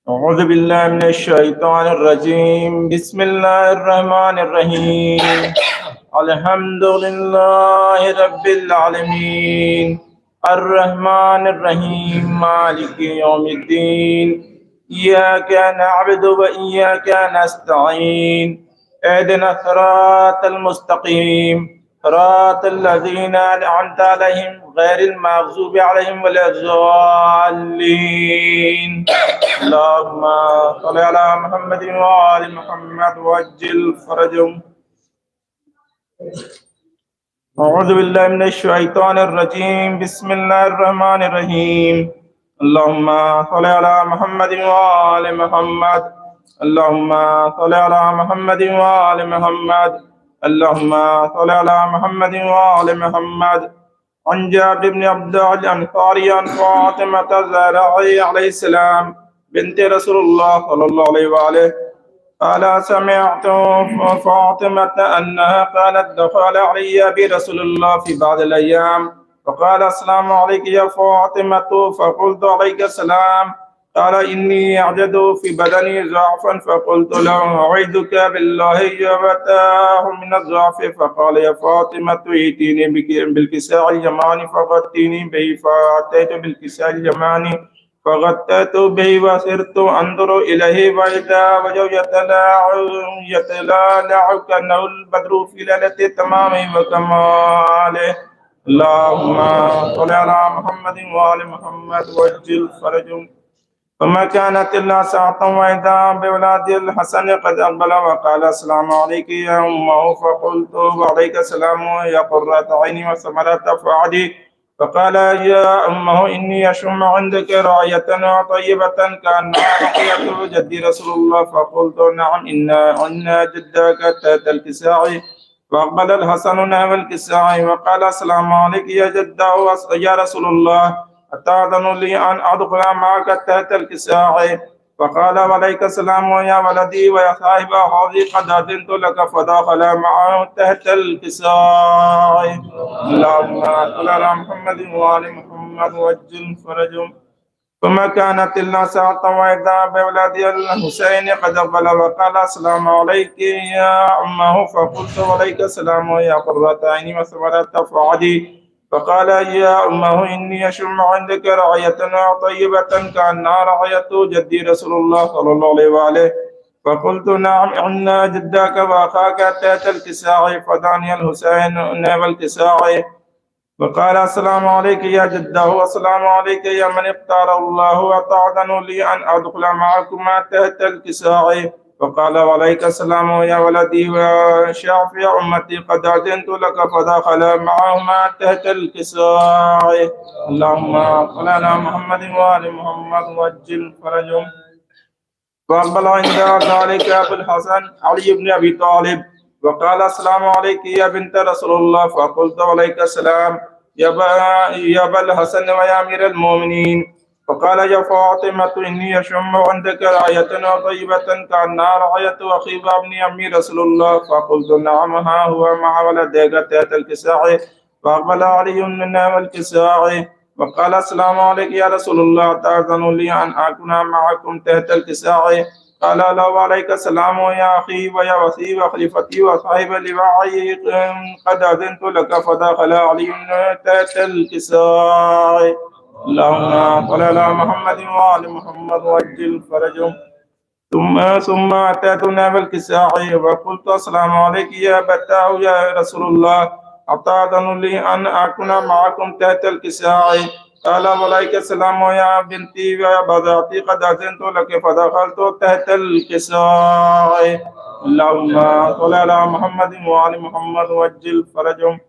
أعوذ بالله من الشيطان الرجيم بسم الله الرحمن الرحيم الحمد لله رب العالمين الرحمن الرحيم مالك يوم الدين إياك نعبد وإياك نستعين اهدنا الصراط المستقيم صراط الذين أنعمت عليهم غير المغضوب عليهم ولا الضالين اللهم صل على محمد وآل محمد وعجل فرجهم. أعوذ بالله من الشيطان الرجيم بسم الله الرحمن الرحيم اللهم صل على محمد وآل محمد اللهم صل على محمد وآل محمد اللهم صل على محمد وآل محمد. عن جابر بن عبد الله الأنصاري عن فاطمة الزهراء عليه السلام بنت رسول الله صلى الله عليه وآله قال سمعت فاطمة أنها قالت دخل علي برسول الله في بعض الأيام فقال السلام عليك يا فاطمة فقلت عليك السلام قال إني أجد في بدني ضعفا فقلت له أعيذك بالله يبتاه من الضعف فقال يا فاطمة ائتيني بالكساء اليماني فغطيني به فأتيت بالكساء اليماني فغطيت به وصرت أنظر إليه وإذا وجهه يتلالع كأنه البدر في ليلة تمامه وكماله. اللهم صل على محمد وآل محمد وعجل فرجهم. فما كانت إلا ساعة وإذا بولاد الحسن قد أقبل وقال السلام عليك يا أمه فقلت وعليك السلام يا قرة عيني وثمرة فؤادي فقال يا أمه إني أشم عندك راية طيبة كأنها رقية جدي رسول الله فقلت نعم إن جدك تحت الكساء فأقبل الحسن نحو الكساء وقال السلام عليك يا جده يا رسول الله أتأذن لي أن أدخل معك تحت الكساء فقال وعليك السلام يا ولدي ويا صاحب هذه قد أذنت لك فدخل معه تحت الكساء. اللهم صل على محمد وآل محمد وعجل فرجهم. فما كانت إلا ساعة وإذا بولاد الحسين قد أقبل وقال السلام عليك يا أمه فقلت وعليك السلام يا قرة عيني وثمرة فؤادي فقال يا أمه إني أشم عندك رعية طيبة كأنها رعية جدي رسول الله صلى الله عليه وآله فقلت نعم إن جدك وأخاك تحت الكساء فداني الحسين نحو الكساء وقال السلام عليك يا جده والسلام عليك يا من اختار الله وتأذن لي أن أدخل معكما تحت الكساء فقال وعليك السلام يا ولدي وشافع أمتي قد أذنت لك فدخل معهما تحت الكساء. اللهم صل على محمد وآل محمد وعجل فرجهم. فأقبل عند ذلك أبو الحسن علي بن أبي طالب وقال السلام عليك يا بنت رسول الله فقلت وعليك السلام يا أبا الحسن ويا أمير المؤمنين فقال يا فاطمة إني أشم عندك راية طيبة كأنها راية أخي وابن أمي رسول الله فقلت نعم ها هو مع ولديك تحت الكساء فأقبل علي من الكساء وقال السلام عليك يا رسول الله تأذن لي أن أكون معكم تحت الكساء قال له وعليك السلام يا أخي ويا وصي وخليفتي وصاحب لواعي قد أذنت لك فدخل علي تحت الكساء. اللهم صل على محمد وآل محمد وعجل فرجهم. ثم أتيتنا بالكساء وقلت السلام عليك يا بتاه يا رسول الله أتأذن لي أن أكون معكم تحت الكساء قال وعليك السلام يا بنتي ويا بضعتي قد أذنت لك فدخلت تحت الكساء. اللهم صل على محمد وآل محمد وعجل فرجهم.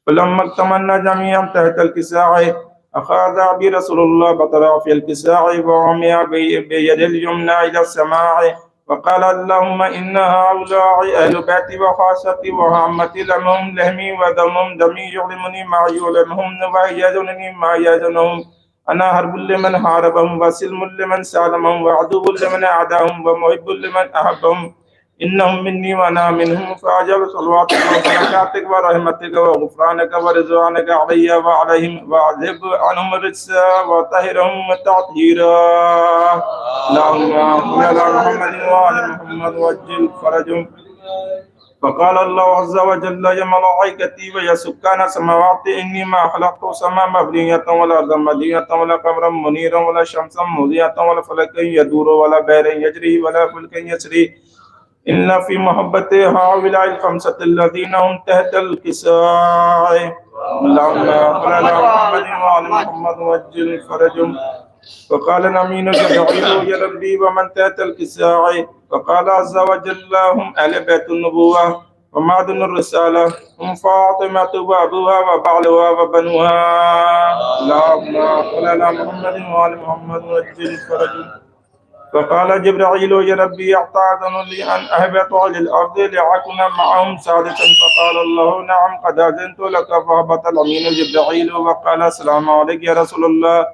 فلما اكتملنا جميعا تحت الكساء أخذ برسول الله بطرا في الكساء وعمي بيد اليمنى إلى السماء وقال اللهم إن هؤلاء أهل بيتي وخاصتي وعامتي لهم لحمي ودمهم دمي يعلمني ما يعلمهم ويجدني ما يجدنهم أنا حرب لمن حاربهم وسلم لمن سالمهم وعدو لمن أعداهم ومحب لمن أحبهم إنهم مني وأنا منهم فأجل صلواتك وبركاتك ورحمتك وغفرانك ورضوانك علي وعليهم وأذهب عنهم الرجس وطهرهم تطهيرا. اللهم صل على محمد وآل محمد وعجل فرجهم. فقال الله عز وجل يا ملائكتي ويا سكان السماوات إني ما خلقت السماء مبنية ولا أرضا مدينة ولا قمرا منيرا ولا شمسا مضيئة ولا فلكا يدور ولا بحر يجري ولا فلك يسري إلا في محبة هؤلاء الخمسة الذين هم تحت الكساء. اللهم صل على محمد وآل محمد وعجل فرجهم. فقال الأمين جبريل يا ربي ومن تحت الكساء؟ فقال عز وجل هم أهل بيت النبوة ومعدن الرسالة، هم فاطمة وأبوها وبعلها وبنوها. اللهم صل على محمد وآل محمد وعجل فرجهم. فقال جبريل يا ربي أعطاذن لي أن أهبط إلى الأرض لأكون معهم سادسا. فقال الله نعم قد أذنت لك. فهبط الأمين جبريل وقال السلام عليك يا رسول الله.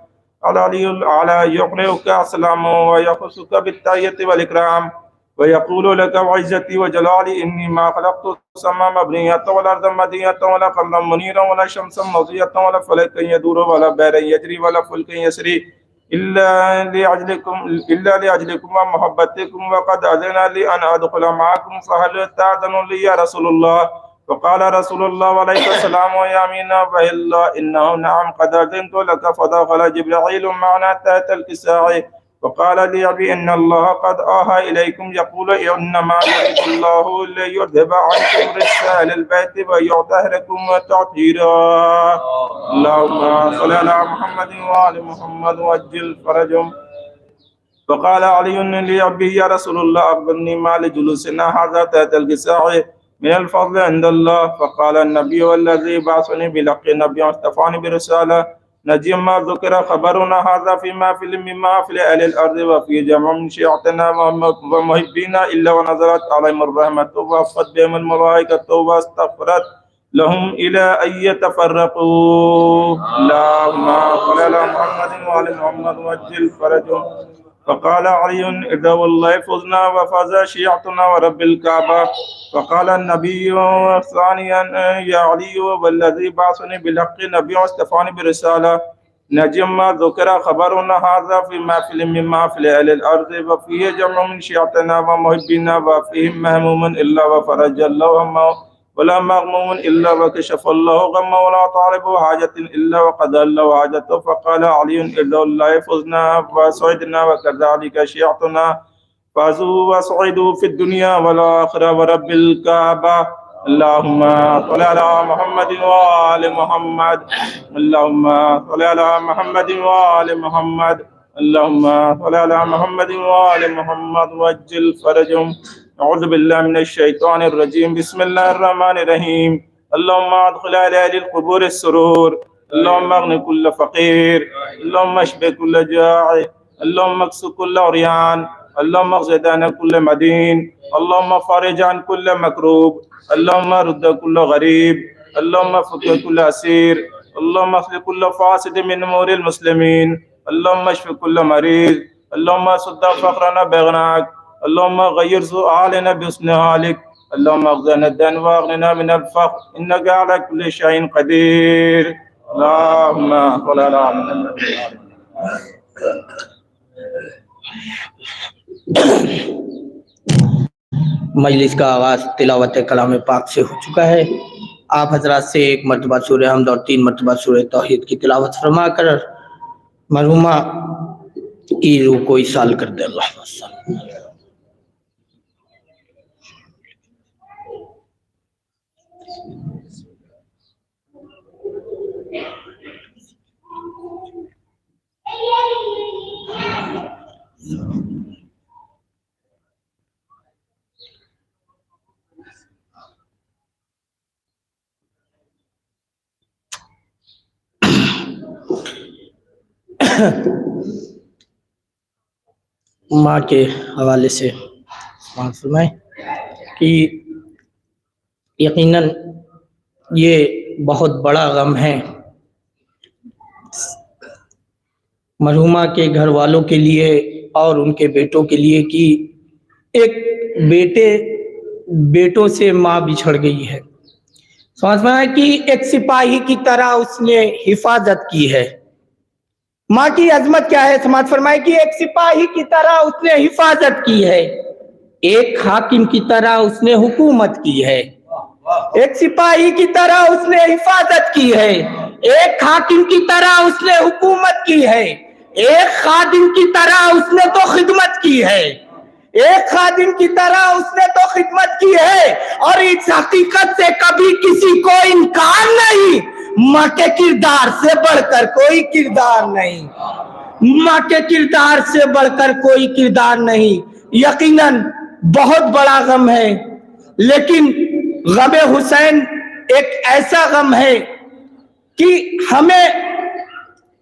على يقرئك السلام ويخصك بالتحية والإكرام ويقول لك وعزتي وجلالي إني ما خلقت السماء مبنية ولا أرضا مدينة ولا قمرا منيرا ولا شمسا مضيئة ولا فلكا يدور ولا بحرا يجري ولا فلك يسري إلا لأجلكم ومحبتكم وقد أذن لي أن أدخل معكم فهل تأذن لي يا رسول الله؟ فقال رسول الله وعليك السلام يا أمين فإلا إنه نعم قد أذنت لك. فدخل جبريل معنا تحت الكساء وقال لي أبي إن الله قد آهى إليكم يقول إنما يريد الله ليذهب عنكم رجس أهل البيت ويطهركم تطهيرا. اللهم صل على محمد وآل محمد وعجل فرجهم. فقال علي لأبيه يا رسول الله أخبرني ما لجلوسنا هذا تحت الكساء من الفضل عند الله. فقال النبي والذي بعثني بلق نبي واصطفاني برسالة نجي ما ذكر خبرنا هذا في محفل من محافل أهل الأرض وفي جمع من شيعتنا ومحبينا إلا ونزلت عليهم الرحمة ووفت بهم الملائكة واستغفرت لهم إلى أن يتفرقوا. اللهم صل على محمد وعلى محمد وعجل فرجهم. فقال علي إذا والله فزنا وفاز شيعتنا ورب الكعبة. فقال النبي ثانيا يا علي والذي بعثني بالحق نبي واصطفاني برسالة نجم ما ذكر خبرنا هذا في محفل من محافل أهل الأرض وفيه جمع من شيعتنا ومحبينا وفيهم مهموم إلا وفرج الله همه ولا مغموم إلا وكشف الله غمه ولا طالب حاجة إلا وقضى الله حاجته. فقال علي إذا الله فزنا وسعدنا وكذلك شيعتنا فازوا وسعدوا في الدنيا والآخرة ورب الكعبة. اللهم صل على محمد وآل محمد. اللهم صل على محمد وآل محمد. اللهم صل على محمد وآل محمد وعجل فرجهم. أعوذ بالله من الشيطان الرجيم. بسم الله الرحمن الرحيم. اللهم أدخل على أهل القبور السرور. اللهم اغن كل فقير. اللهم اشف كل جائع. اللهم اكس كل عريان. اللهم اغزد عن كل مدين. اللهم فرج عن كل مكروب. اللهم رد كل غريب. اللهم فك كل أسير. اللهم اصلح كل فاسد من أمور المسلمين. اللهم اشف كل مريض. اللهم سد فقرنا بغناك. اللهم غير سؤالنا بحسن حالك. اللهم اغزنا الدين واغننا من الفقر إنك على كل شيء قدير. اللهم صل على محمد. مجلس کا آغاز تلاوت کلام پاک سے ہو چکا ہے. آپ حضرات سے ایک مرتبہ سورہ حمد اور 3 مرتبہ سورہ توحید کی تلاوت فرما کر مرحومہ کی روح کو ایصال کر دے. اللہ وسلم. ماں کے حوالے سے فرمائیں کہ یقیناً یہ بہت بڑا غم ہے مرحومہ کے گھر والوں کے لیے اور ان کے بیٹوں کے لیے کہ ایک بیٹے بیٹوں سے ماں بچھڑ گئی ہے. سمجھ میں آیا کہ ایک سپاہی کی طرح اس نے حفاظت کی ہے. ماں کی عظمت کیا ہے؟ سماعت فرمائے کہ ایک سپاہی کی طرح اس نے حفاظت کی ہے، ایک حاکم کی طرح اس نے حکومت کی ہے. ایک سپاہی کی طرح اس نے حفاظت کی ہے، ایک حاکم کی طرح اس نے حکومت کی ہے، ایک خادم کی طرح اس نے تو خدمت کی ہے، ایک خادم کی طرح اس نے تو خدمت کی ہے. اور اس حقیقت سے کبھی کسی کو انکار نہیں، ماں کے کردار سے بڑھ کر کوئی کردار نہیں، ماں کے کردار سے بڑھ کر کوئی کردار نہیں. یقیناً بہت بڑا غم ہے، لیکن غم حسین ایک ایسا غم ہے کہ ہمیں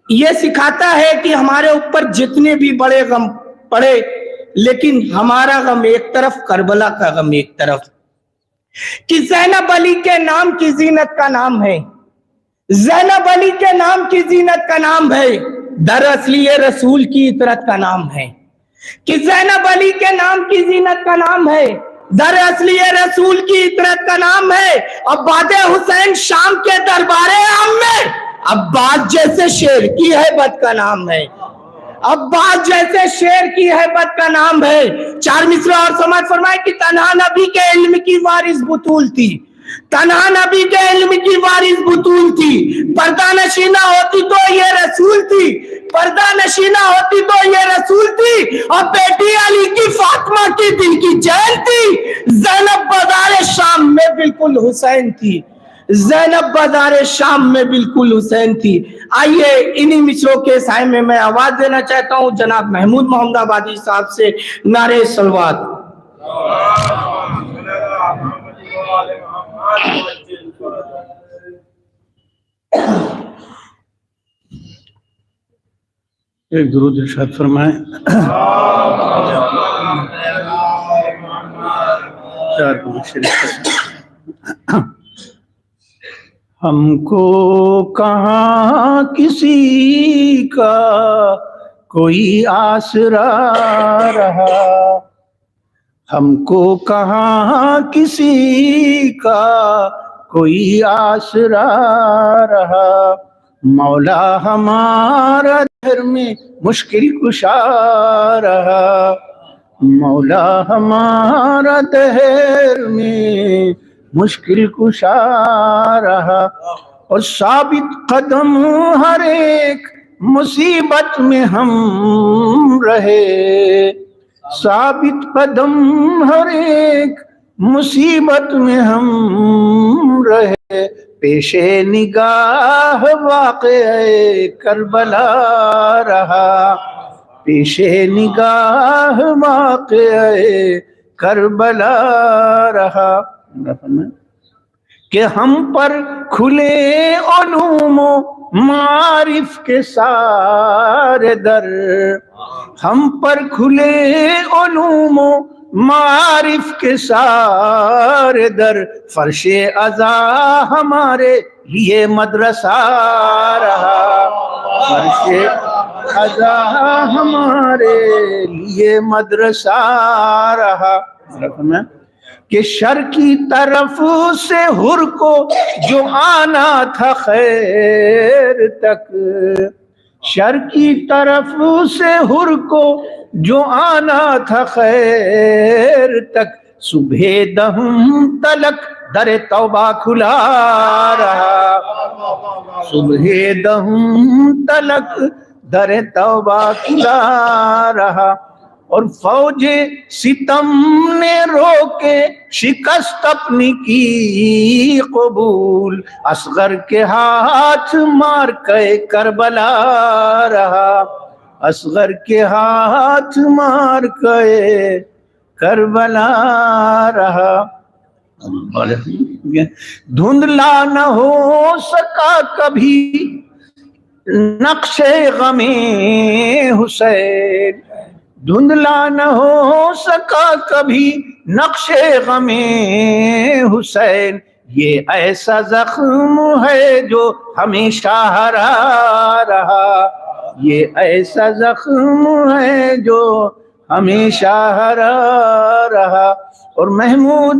یہ سکھاتا ہے کہ ہمارے اوپر جتنے بھی بڑے غم پڑے، لیکن ہمارا غم ایک طرف، کربلا کا غم ایک طرف. کہ زینب علی کے نام کی زینت کا نام ہے، زینب علی کے نام کی زینت کا نام ہے، دراصل یہ رسول کی عطرت کا نام ہے. کہ زینب علی کے نام کی زینت کا نام ہے، دراصل یہ رسول کی عطرت کا نام ہے. عباد حسین شام کے دربار عام میں عباس جیسے شیر کی ہیبت کا نام ہے، عباس جیسے شیر کی ہیبت کا نام ہے. 4 مصرع اور سماعت فرمائے کہ تنہا نبی کے علم کی وارث بطول تھی، تنہا نبی کے علم کی وارث بطول تھی. پردہ نشینہ ہوتی تو یہ رسول تھی، پردہ نشینہ ہوتی تو یہ رسول تھی. اور بیٹی علی کی فاطمہ کی دل کی چین تھی. زینب بازار شام میں بالکل حسین تھی، زینب بازار شام میں بالکل حسین تھی. آئیے انہی مصروں کے سائے میں آواز دینا چاہتا ہوں جناب محمود محمد آبادی صاحب سے. نعرہ صلوات. ایک درود ارشاد فرمائیں. ہم کو کہاں کسی کا کوئی آسرا رہا، ہم کو کہاں کسی کا کوئی آسرا رہا. مولا ہمارا دہر میں مشکل کشا رہا، مولا ہمارا دہر میں مشکل کشا رہا. اور ثابت قدم ہر ایک مصیبت میں ہم رہے، ثابت قدم ہر ایک مصیبت میں ہم رہے. پیش نگاہ واقعہ کربلا رہا، پیش نگاہ واقعہ کربلا رہا. کہ ہم پر کھلے علوم و معارف کے سارے در، ہم پر کھلے علوم و معارف کے سارے در. فرش عزا ہمارے لیے مدرسہ رہا، فرش عزا ہمارے لیے مدرسہ رہا. کہ شر کی طرف سے حر کو جو آنا تھا خیر تک، شر کی طرف سے حر کو جو آنا تھا خیر تک، صبح دہم تلک در توبہ کھلا رہا، صبح دہم تلک در توبہ کھلا رہا. اور فوج ستم نے روکے شکست اپنی کی قبول، اصغر کے ہاتھ مار کے کربلا رہا، اصغر کے ہاتھ مار کے کربلا رہا. دھندلا نہ ہو سکا کبھی نقش غم حسین، دھندلا نہ ہو سکا کبھی نقش غم حسین. یہ ایسا زخم ہے جو ہمیشہ ہرا رہا، یہ ایسا زخم ہے جو ہمیشہ ہرا رہا، اور محمود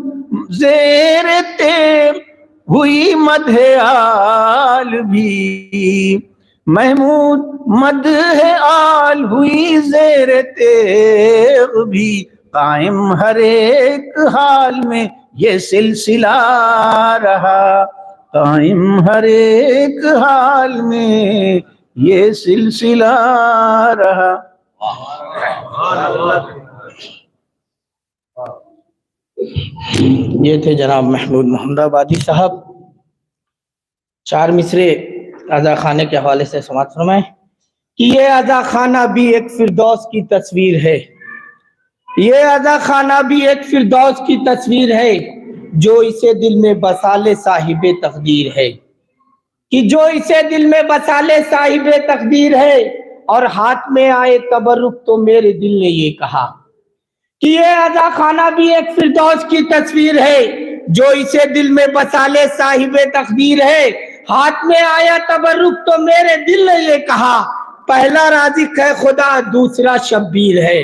زیر تیغ ہوئی مدح آل بھی، محمود مدح آل ہوئی زیر تیغ بھی، قائم ہر ایک حال میں یہ سلسلہ رہا، قائم ہر ایک حال میں یہ سلسلہ رہا۔ یہ تھے جناب محمود محمد آبادی صاحب۔ 4 مصرے رضا خانے کے حوالے سے سماعت فرمائیں کہ یہ رضا خانہ بھی ایک فردوس کی تصویر ہے، یہ رضا خانہ بھی ایک فردوس کی تصویر ہے، جو اسے دل میں بسا لے صاحب تقدیر ہے، کہ جو اسے دل میں بسا لے صاحب تقدیر ہے، اور ہاتھ میں آئے تبرک تو میرے دل نے یہ کہا کہ یہ رضا خانہ بھی ایک فردوس کی تصویر ہے، جو اسے دل میں بسا لے صاحب تقدیر ہے، ہاتھ میں آیا تبرک تو میرے دل نے یہ کہا، پہلا رازق ہے خدا دوسرا شبیر ہے،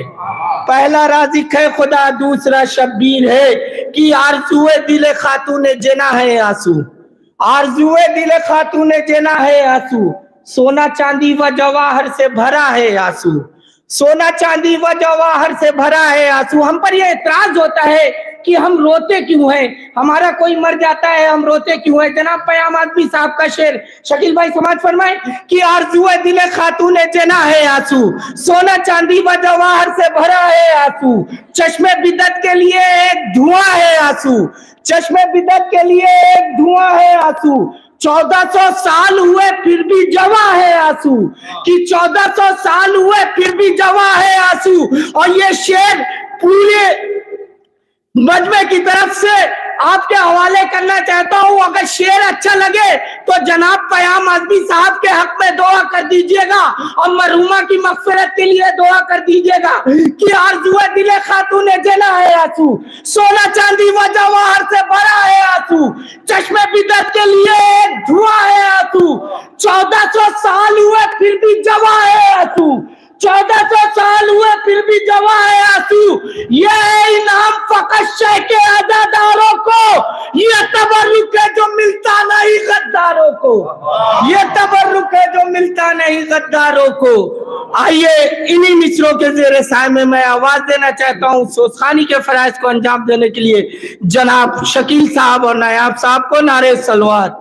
پہلا رازق ہے خدا دوسرا شبیر ہے، کہ آرزوئے دل خاتون جنا ہے آنسو، آرزوئے دل خاتون جنا ہے آنسو، سونا چاندی و جواہر سے بھرا ہے آنسو، سونا چاندی و جواہر سے بھرا ہے آنسو۔ ہم پر یہ اعتراض ہوتا ہے کہ ہم روتے کیوں ہیں، ہمارا کوئی مر جاتا ہے ہم روتے کیوں ہیں۔ جناب پیام آدمی صاحب کا شعر شکیل بھائی سماعت فرمائیں کہ آرزوئے دل خاتون جنا ہے آنسو، سونا چاندی و جواہر سے بھرا ہے آنسو، چشم بدعت کے لیے ایک دھواں ہے آنسو، چشم بدعت کے لیے ایک دھواں ہے آنسو، 1400 سال ہوئے پھر بھی جواں ہے آنسو، کہ 1400 سال ہوئے پھر بھی جواں ہے آنسو۔ اور یہ شعر پورے مجمع کی طرف سے آپ کے حوالے کرنا چاہتا ہوں، اگر شعر اچھا لگے تو جناب پیام آدمی صاحب کے حق میں دعا کر دیجئے گا، اور مرحومہ کی مغفرت کے لیے دعا کر دیجئے گا کہ آرزوئے دل خاتون جنا ہے آنسو، سونا چاندی و جواہر سے بھرا ہے آنسو، چشم بدعت کے لیے ایک دھواں ہے آنسو، 1400 سال ہوئے پھر بھی جواں ہے آنسو، 1400 سال ہوئے پھر بھی جواں ہے آنسو، یہ انعام فقط شہ کے عزاداروں کو، یہ تبرک ہے جو ملتا نہیں غداروں کو، یہ تبرک ہے جو ملتا نہیں غداروں کو۔ آئیے انہی مصروں کے زیر سائے میں آواز دینا چاہتا ہوں سوسخانی کے فرائض کو انجام دینے کے لیے جناب شکیل صاحب اور نایاب صاحب کو۔ نعرہ صلوات۔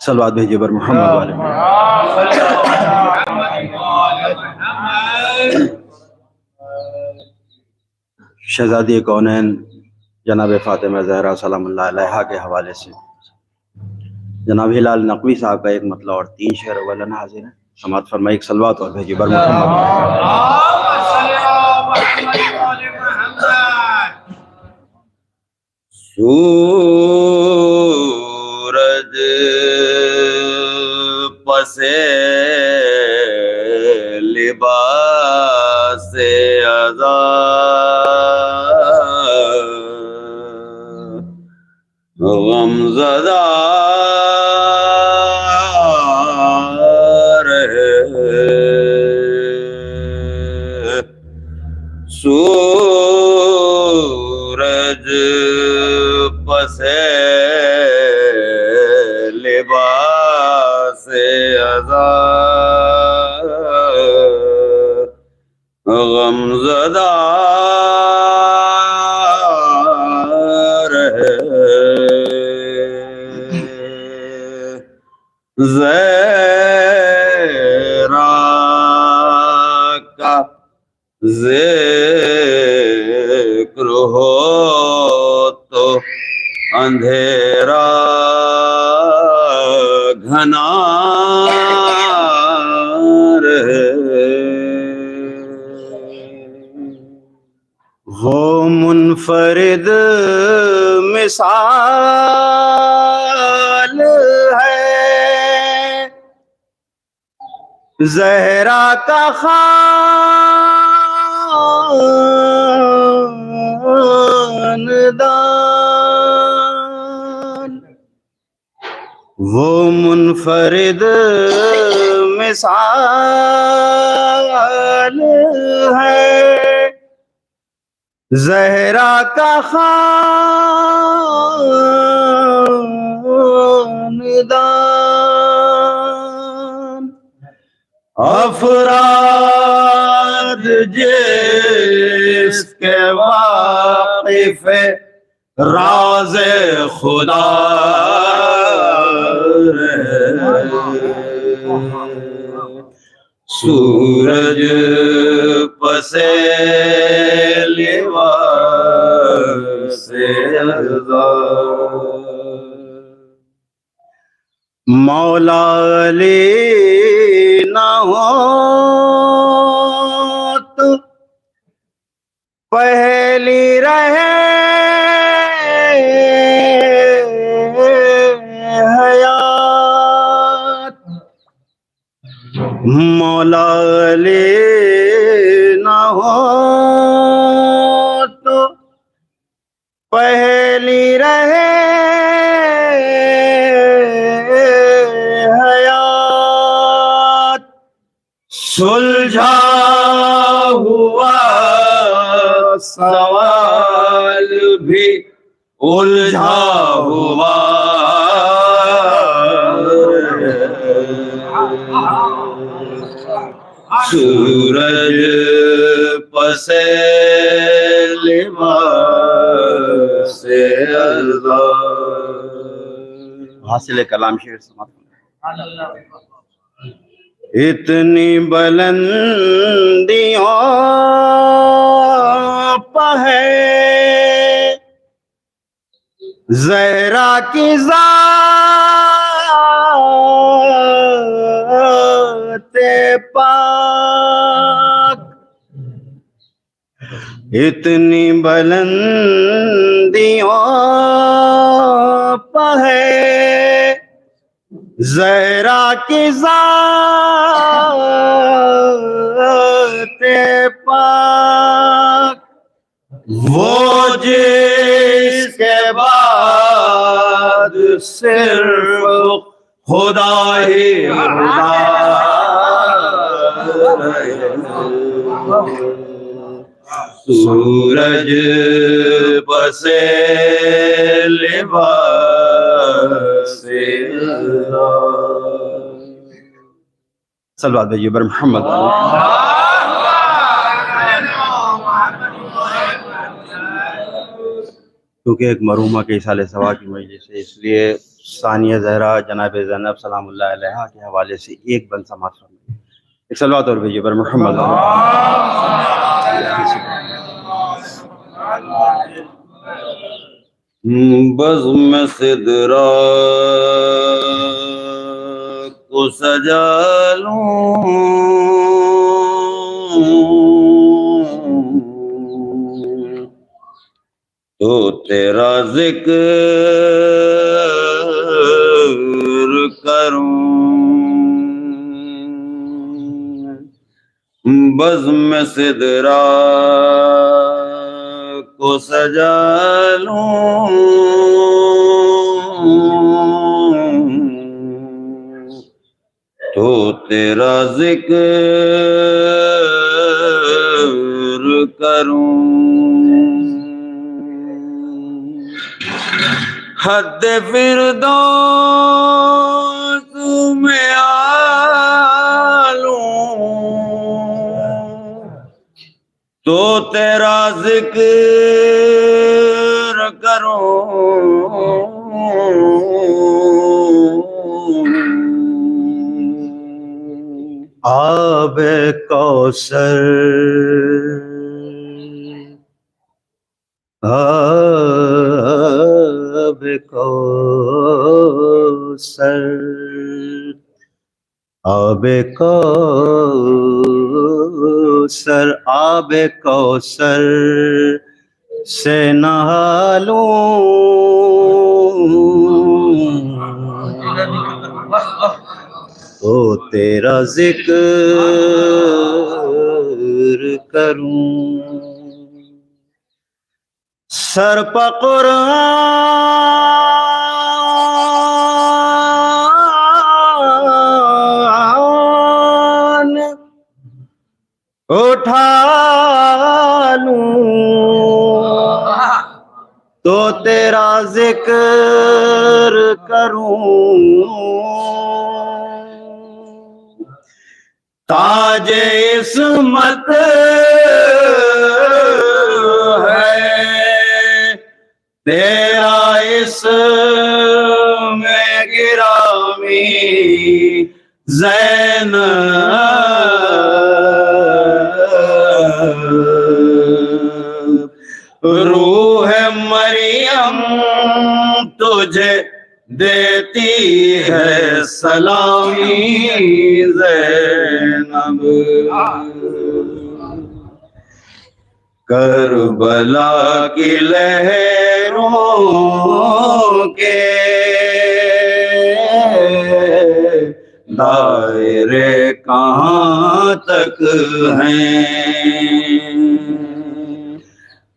صلوات بھیجیے بر محمد والے۔ شہزادی کونین جناب فاطمہ زہرا سلام اللہ علیہا کے حوالے سے جناب ہلال نقوی صاحب کا ایک مطلع اور 3 شعر اولاً حاضر ہیں، سماعت فرمائے۔ ایک صلوات اور بھیجیے بر محمد۔ سورج پسے لباس ازا غم زدہ رہے، سورج پسے لباس ازا غم زدہ رہے، زہرا کا ذکر ہو تو اندھیرا گھنا رہے، منفرد مثال ہے زہرا کا خاندان، وہ منفرد مثال ہے زہرا کا خاندان، افراد جس کے واقف راز خدا سورج پسے لباس مولا علی نہ ہو تو پہلی رہے حیات، مولا علی نہ ہو تو پہلی رہے حیات، سلجھا ہوا سوال بھی الجھا ہوا سورج پسے لباس حاصل کلام شعر سماعت اتنی بلندیوں پہ ہے زہرا کی ذات پاک، اتنی بلندیوں پہ ہے زہرا کی ذات پاک، وہ جس کے بعد صرف خدا ہی خدا سورج پسے لباس صلوات بھیجیے بر محمد کیونکہ ایک مرحومہ کے اصال ثواب کی مجلس ہے، اس لیے ثانیہ زہرا جناب زینب سلام اللہ علیہا کے حوالے سے ایک بند سماعت فرمائیے، ایک صلوات اور بھیجیے بر محمد بزم سدرا کو سجا لوں تو تیرا ذکر کروں، بزم سدرا کو سجا لوں تو تیرا ذکر کروں، حد فردوس میں آلوں تو تیرا ذکر کروں، آب کوثر آب کوثر آب کوثر آب کوثر سے نہا لوں، تو تیرا ذکر کروں، سر پہ قرآن اٹھا لوں، تو تیرا ذکر کروں، تاج عصمت ہے تیرا اسم گرامی، زینب روح مریم تجھے دیتی ہے سلامی، زینب کربلا کی لہروں کے دائرے کہاں تک ہیں،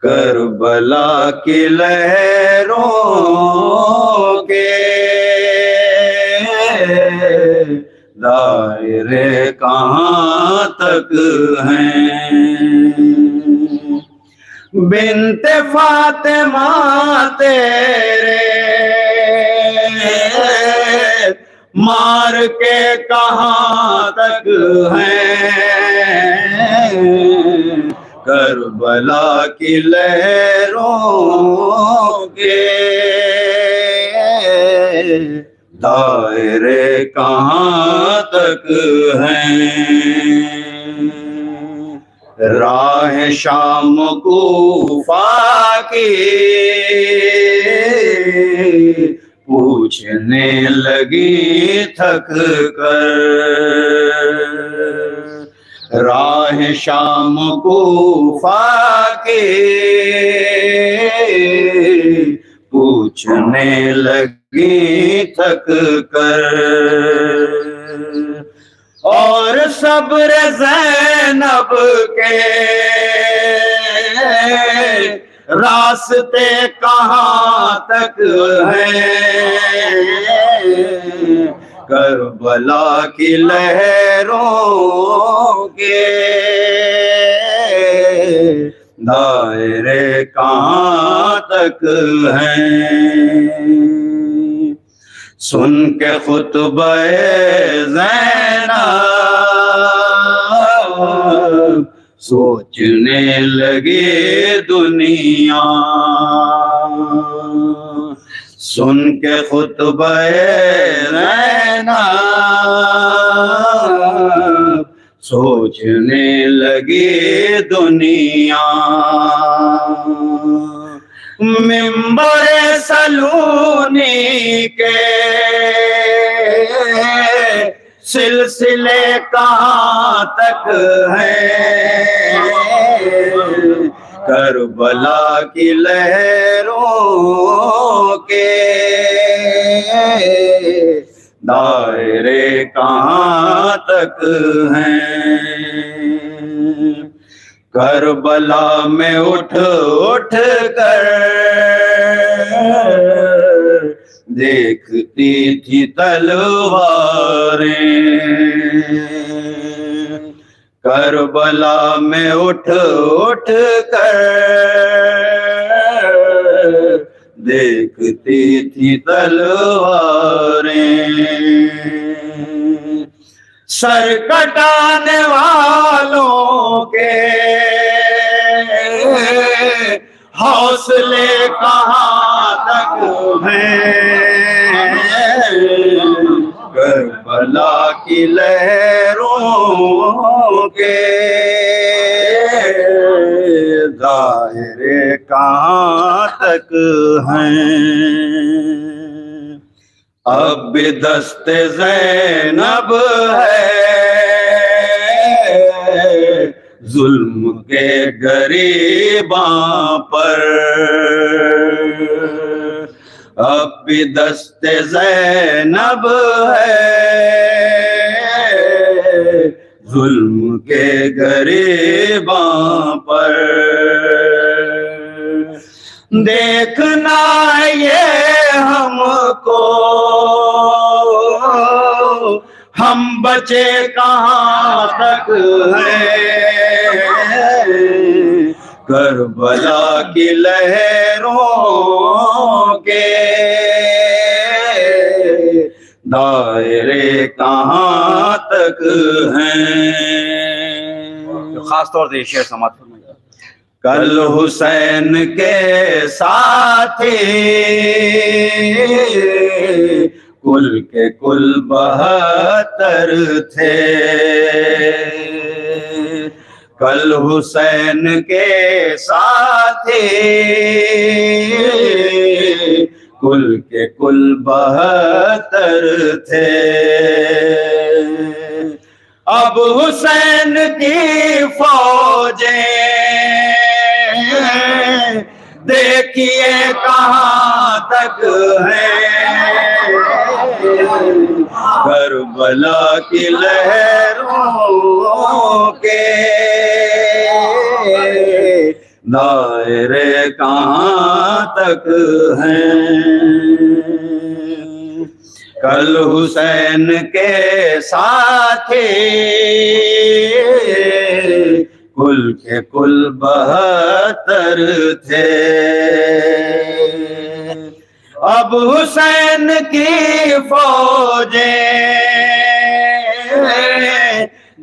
کربلا کی لہروں کے دائرے کہاں تک ہیں، بنت فاطمہ تیرے مار کے کہاں تک ہیں، کربلا کی لہروں کے دائرے کہاں تک ہیں، راہ شام کوفہ کی پوچھنے لگی تھک کر، راہ شام کوفہ کی پوچھنے لگی تھک کر، اور صبر زینب کے راستے کہاں تک ہیں، کربلا کی لہروں کے دائرے کہاں تک ہیں، سن کے خطبہ زینب سوچنے لگے دنیا، سن کے خطبہ زینب سوچنے لگے دنیا، ممبر سلونی کے سلسلے کہاں تک ہیں، کربلا کی لہروں کے دائرے کہاں تک ہیں، کربلا میں اٹھ اٹھ کر دیکھتی تھی تلواریں، کربلا میں اٹھ اٹھ کر دیکھتی تھی تلواریں، سر کٹانے والوں کے حوصلے کہاں تک ہیں، کربلا کی لہروں کے دائرے کہاں تک ہیں، اب بھی دست زینب ہے ظلم کے غریباں پر اب بھی دست زینب ہے ظلم کے غریباں پر دیکھنا یہ ہم کو ہم بچے کہاں تک ہیں کربلا کی لہروں کے دائرے کہاں تک ہیں. خاص طور سے یہ شعر سماعت فرمائیے. کل حسین کے ساتھی کل کے کل 72 تھے کل حسین کے ساتھی کل کے کل 72 تھے اب حسین کی فوجیں دیکھیے کہاں تک ہے کربلا کی لہروں کے دائرے کہاں تک ہیں کل حسین کے ساتھی کل کے کل 72 تھے اب حسین کی فوجیں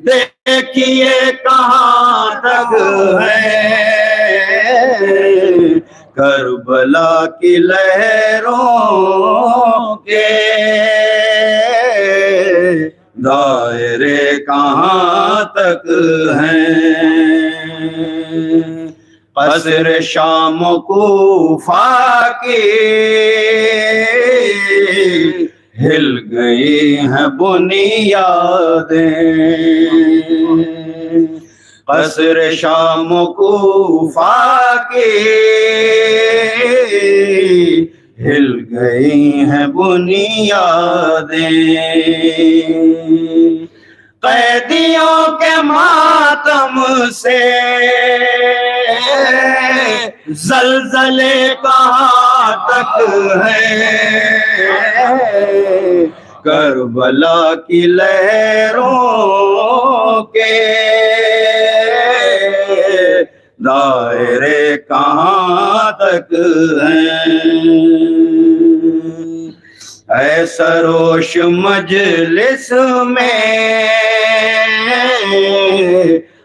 دیکھیے کہاں تک ہے کربلا کی لہروں کے دائرے کہاں تک ہیں قصر شام کوفہ کی ہل گئی ہیں بنیادیں قصر شام کوفہ کی ہل گئی ہیں بنیادیں قیدیوں کے ماتم سے زلزلے کہاں تک ہیں کربلا کی لہروں کے دائرے کہاں تک ہیں اے سروش مجلس میں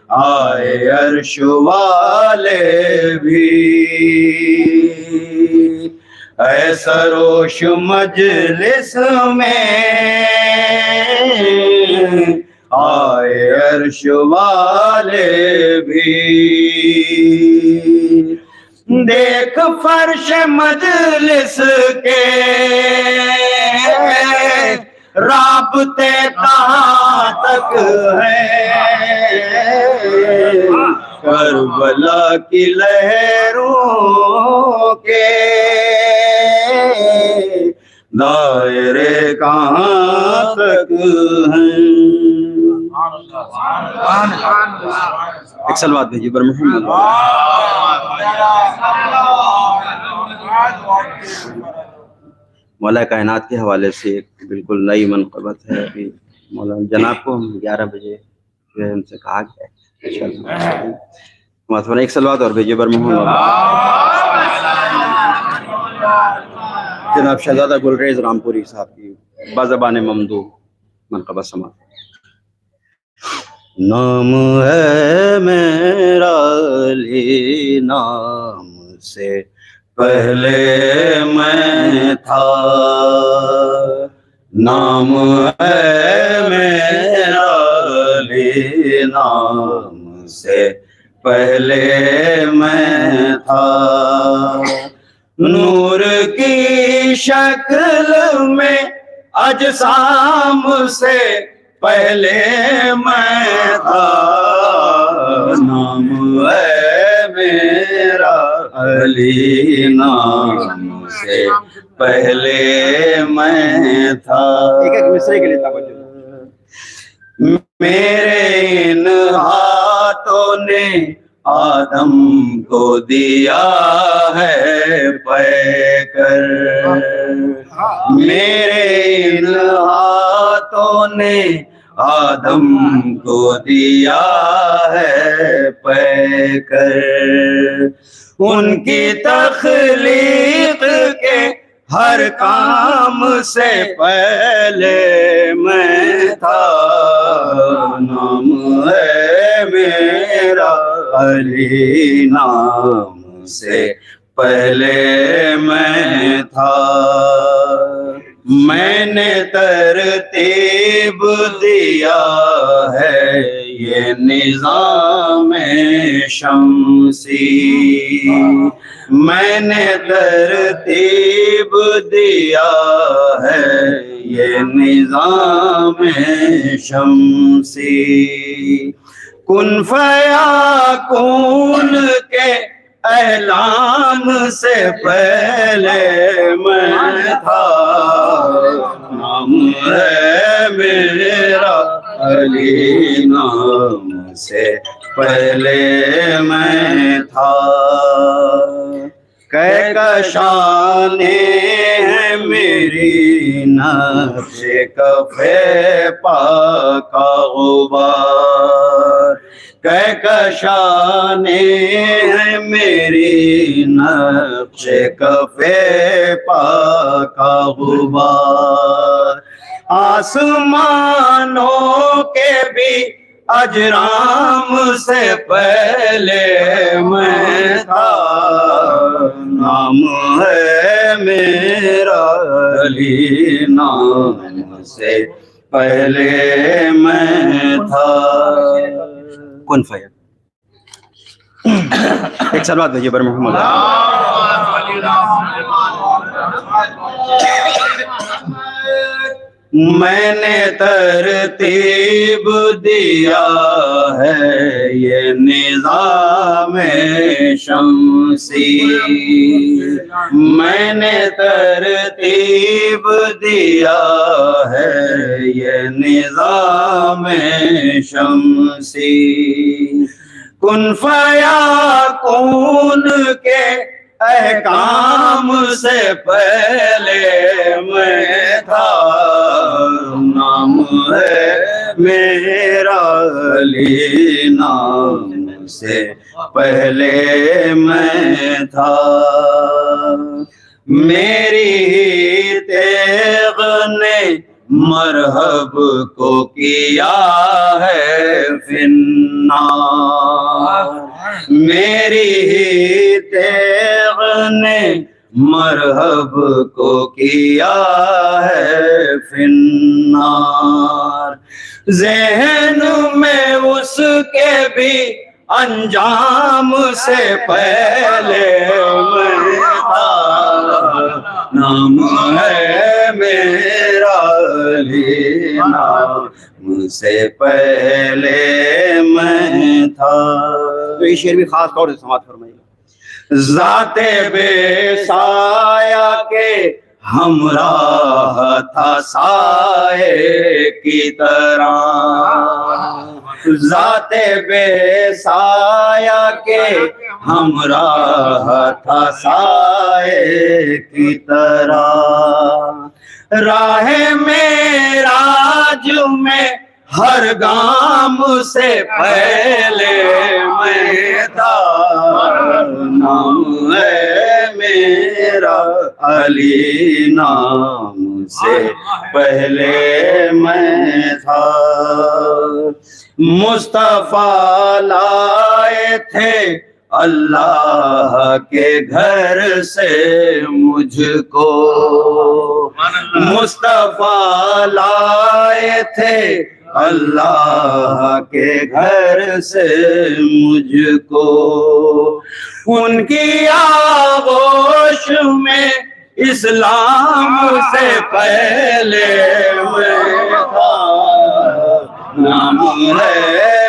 آئے عرش والے بھی اے سروش مجلس میں آئے عرش والے بھی دیکھ فرش مجلس کے رابطے کہاں تک ہیں کربلا کی لہروں کے دائرے کہاں تک ہیں. ایک سلوات بھیجیے بر محمد. مولا کائنات کے حوالے سے ایک بالکل نئی منقبت ہے. ابھی مولانا جناب کو 11 بجے جو ہے ان سے کہا گیا ہے ایک سلوات اور بھیجیے بر محمد. جناب شہزادہ گلریز رامپوری صاحب کی بازبان ممدوح منقبت سماعت. نام ہے میرا علی نام سے پہلے میں تھا نام ہے میرا علی نام سے پہلے میں تھا نور کی شکل میں اجسام سے پہلے میں تھا علی نام سے پہلے میں تھا. ایک ایک مصرے کے لیے توجہ. میرے ان ہاتھوں نے آدم کو دیا ہے پے کر. میرے ان ہاتھوں نے آدم کو دیا ہے پے کر. ان کی تخلیق کے ہر کام سے پہلے میں تھا. نام ہے میرا علی نام سے پہلے میں تھا. میں نے ترتیب دیا ہے یہ نظام شمسی. میں نے ترتیب دیا ہے یہ نظام شمسی. کن فیاکون کے اعلان سے پہلے میں تھا. نام ہے میرا علی نام سے پہلے میں تھا. کہکشانے ہیں میری نقش کفے پاک غبار. کہکشانے ہیں میری نقش کفے پاک غبار. آسمانوں کے بھی اجرام سے پہلے میں تھا. نام ہے میرا علی نام سے پہلے میں تھا. کن فیا. ایک سلوات بھیجیے بر محمد. میں نے ترتیب دیا ہے یہ نظام شمسی. میں نے ترتیب دیا ہے یہ نظام شمسی. کن فیاکون کے احکام سے پہلے میں تھا. نام ہے میرا علی نام سے پہلے میں تھا. میری تیغ نے مرحب کو کیا ہے فنا. میری تیغ نے مرحب کو کیا ہے فنار. ذہن میں اس کے بھی انجام سے پہلے میں تھا. نام ہے میرا علی نام سے پہلے میں تھا. تو یہ شعر بھی خاص طور سے سماعت فرمائیے. ذات بے سایہ کے ہمراہ تھا سائے کی طرح. ذات بے سایہ کے ہمراہ تھا سائے کی طرح. راہ معراج میں ہر گام سے پہلے میں تھا. نام ہے میرا علی نام سے پہلے میں تھا. مصطفیٰ لائے تھے اللہ کے گھر سے مجھ کو. مصطفیٰ لائے تھے اللہ کے گھر سے مجھ کو. ان کی آغوش میں اسلام سے پہلے میں تھا. نام ہے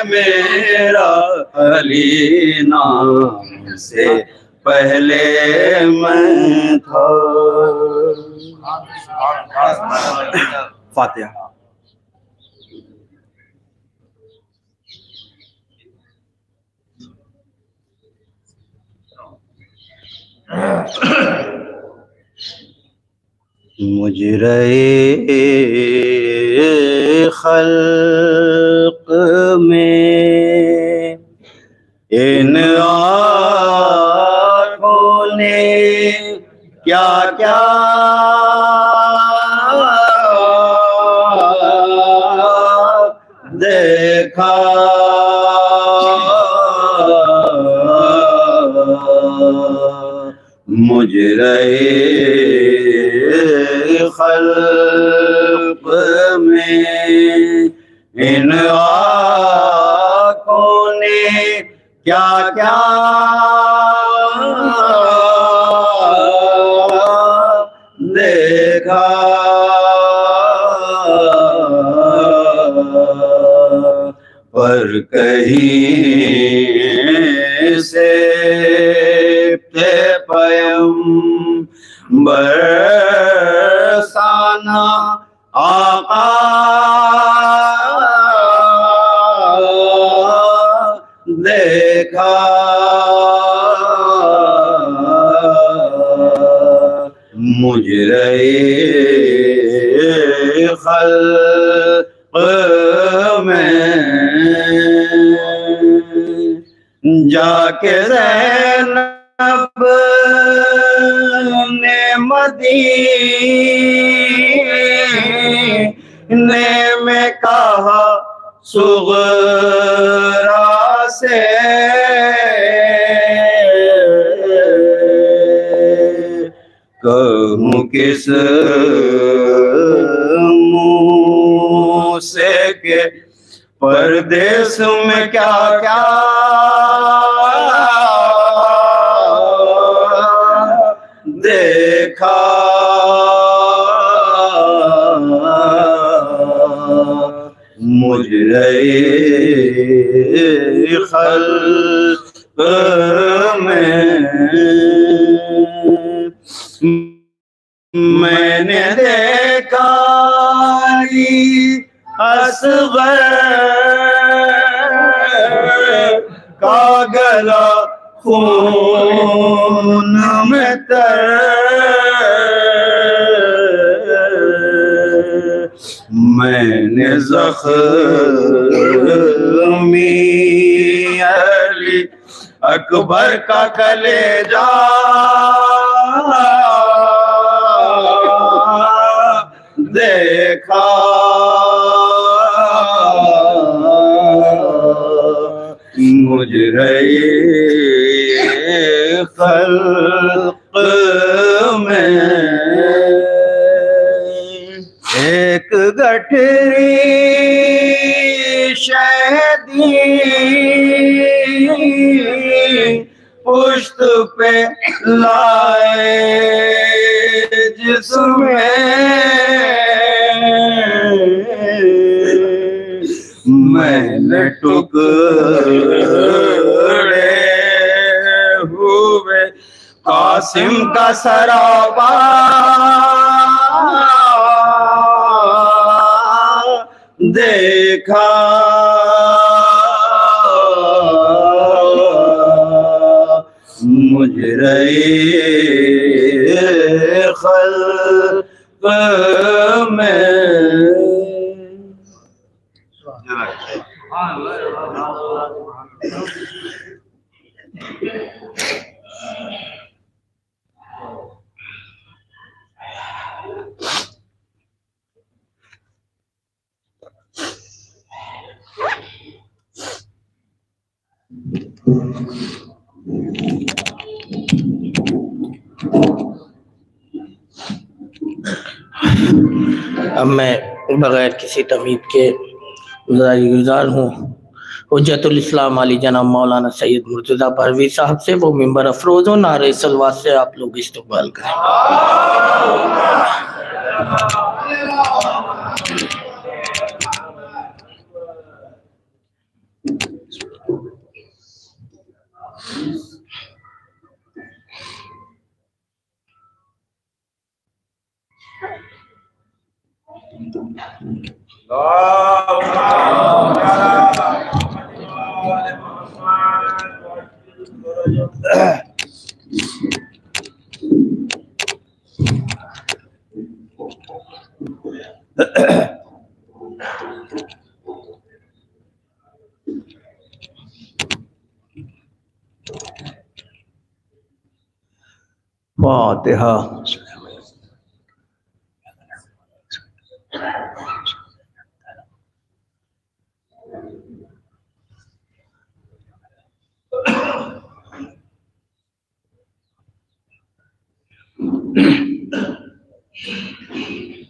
میرا علی نام سے پہلے میں تھا. فاتحہ. مجرے خلق میں ان آنکھوں نے کیا کیا دیکھا. مجرے خلق میں ان آنکھوں نے کیا کیا دیکھا. پر کہیں سے برسانا آقا دیکھا. مجرے خلق میں جا کے زینب نے مدینے میں کہا صغرا سے کہوں کس منہ سے کہ پردیس میں کیا کیا دیکھا. مجرے خلق میں نے دیکھا اصغر کا گلا خون میں تر. میں نے زخمی علی اکبر کا کلیجہ دیکھا. مجرے خلق میں ایک گٹھری شہدی پشت پہ لائے جس میں نے ٹکڑے ہوئے قاسم کا سرابا دیکھا. مجرے خلق میں اب میں بغیر کسی تمہید کے گزار ہوں حجت الاسلام علی جناب مولانا سید مرتضیٰ پروی صاحب سے وہ ممبر افروز و نعرہ صلوات سے آپ لوگ استقبال کریں. وآل محمد وعجل فرجهم. فاتحہ.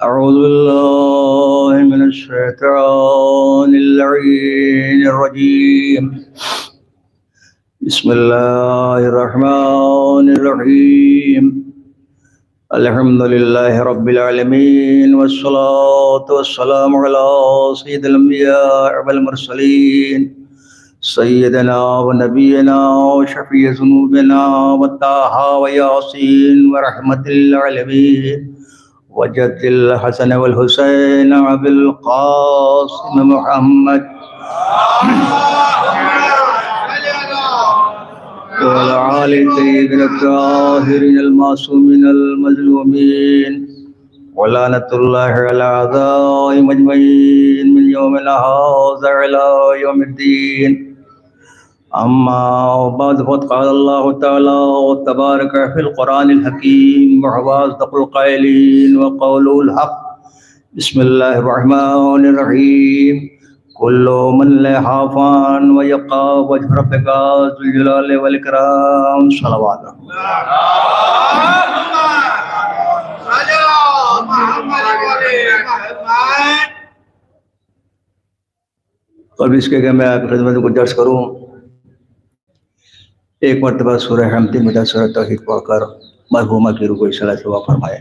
اعوذ باللہ من الشیطان اللعین الرجیم. بسم اللہ الرحمن الرحیم. الحمد للہ رب العالمین والصلاة والسلام علی سید الانبیاء والمرسلین سیدنا و نبینا و شفیع ذنوبنا و طٰہٰ و یاسین و رحمت للعالمین وجد الحسن والحسین ابی القاسم محمد وعلى آل الطيبين الطاهرين المعصومين المظلومين ولعنة الله على أعدائهم أجمعين من يومنا هذا إلى يوم الدين. أما بعد فقد قال الله تعالى تبارك في القرآن الحكيم وهو أصدق القائلين وقوله الحق. بسم الله الرحمن الرحيم. كل من لها فان ويبقى وجه ربك ذو الجلال والإكرام. صلوات قبل اس کے کہ میں آپ کی خدمت کو درس کروں، ایک مرتبہ سورہ حمد میں سورہ توحید پڑھ کر مرحومہ کی رکوع صلاۃ سے دعا فرمائے.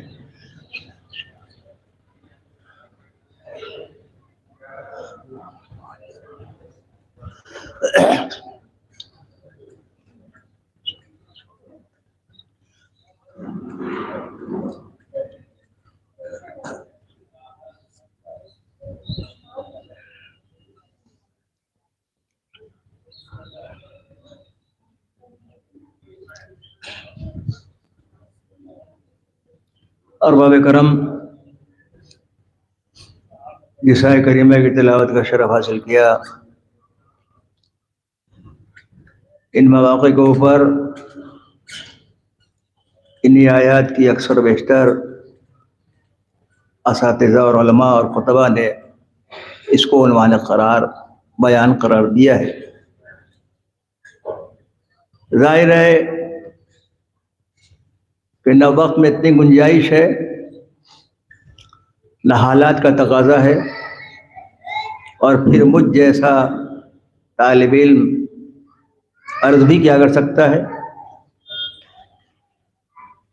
ارباب کرم، جس آیت کریمہ کی تلاوت کا شرف حاصل کیا، ان مواقع کے اوپر انہی آیات کی اکثر و بیشتر اساتذہ اور علماء اور خطبہ نے اس کو عنوان بیان قرار دیا ہے. ظاہر ہے کہ نہ وقت میں اتنی گنجائش ہے، نہ حالات کا تقاضا ہے، اور پھر مجھ جیسا طالب علم عرض بھی کیا کر سکتا ہے.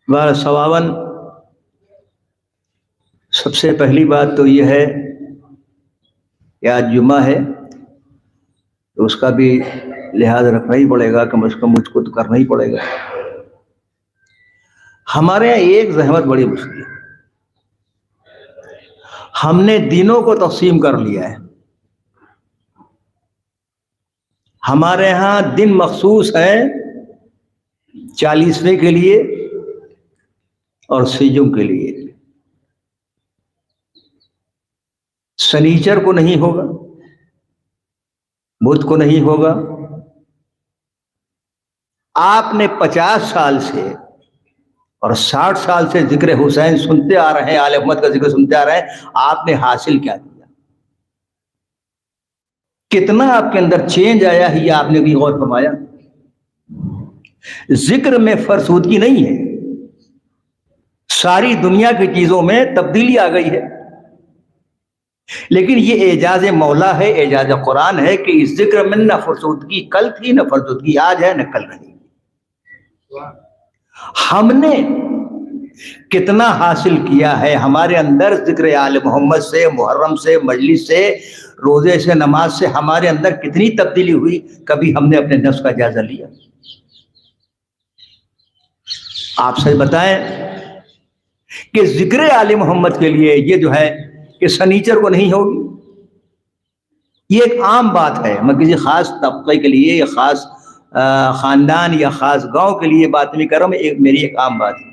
بہر ثواباً سب سے پہلی بات تو یہ ہے کہ آج جمعہ ہے، تو اس کا بھی لحاظ رکھنا ہی پڑے گا، کم از کم مجھ کو تو کرنا ہی پڑے گا. ہمارے یہاں ایک زحمت بڑی مشکل ہے، ہم نے دنوں کو تقسیم کر لیا ہے. ہمارے ہاں دن مخصوص ہیں 40ویں کے لیے اور سیجوں کے لیے. سنیچر کو نہیں ہوگا، بدھ کو نہیں ہوگا. آپ نے 50 سال سے اور 60 سال سے ذکر حسین سنتے آ رہے ہیں، آل محمد کا ذکر سنتے آ رہے ہیں. آپ نے حاصل کیا کیا؟ کتنا آپ کے اندر چینج آیا ہے، یہ آپ نے بھی غور فرمایا؟ ذکر میں فرسودگی نہیں ہے، ساری دنیا کی چیزوں میں تبدیلی آ گئی ہے، لیکن یہ اعجاز مولا ہے، اعجاز قرآن ہے کہ اس ذکر میں نہ فرسودگی کل تھی، نہ فرسودگی آج ہے، نہ کل رہی. ہم نے کتنا حاصل کیا ہے؟ ہمارے اندر ذکر آل محمد سے، محرم سے، مجلس سے، روزے سے، نماز سے ہمارے اندر کتنی تبدیلی ہوئی؟ کبھی ہم نے اپنے نفس کا جائزہ لیا؟ آپ سچ بتائیں کہ ذکر آل محمد کے لیے یہ جو ہے کہ سنیچر کو نہیں ہوگی، یہ ایک عام بات ہے، میں کسی خاص طبقے کے لیے یا خاص خاندان یا خاص گاؤں کے لیے بات نہیں کر رہا ہوں، میری ایک عام بات ہے۔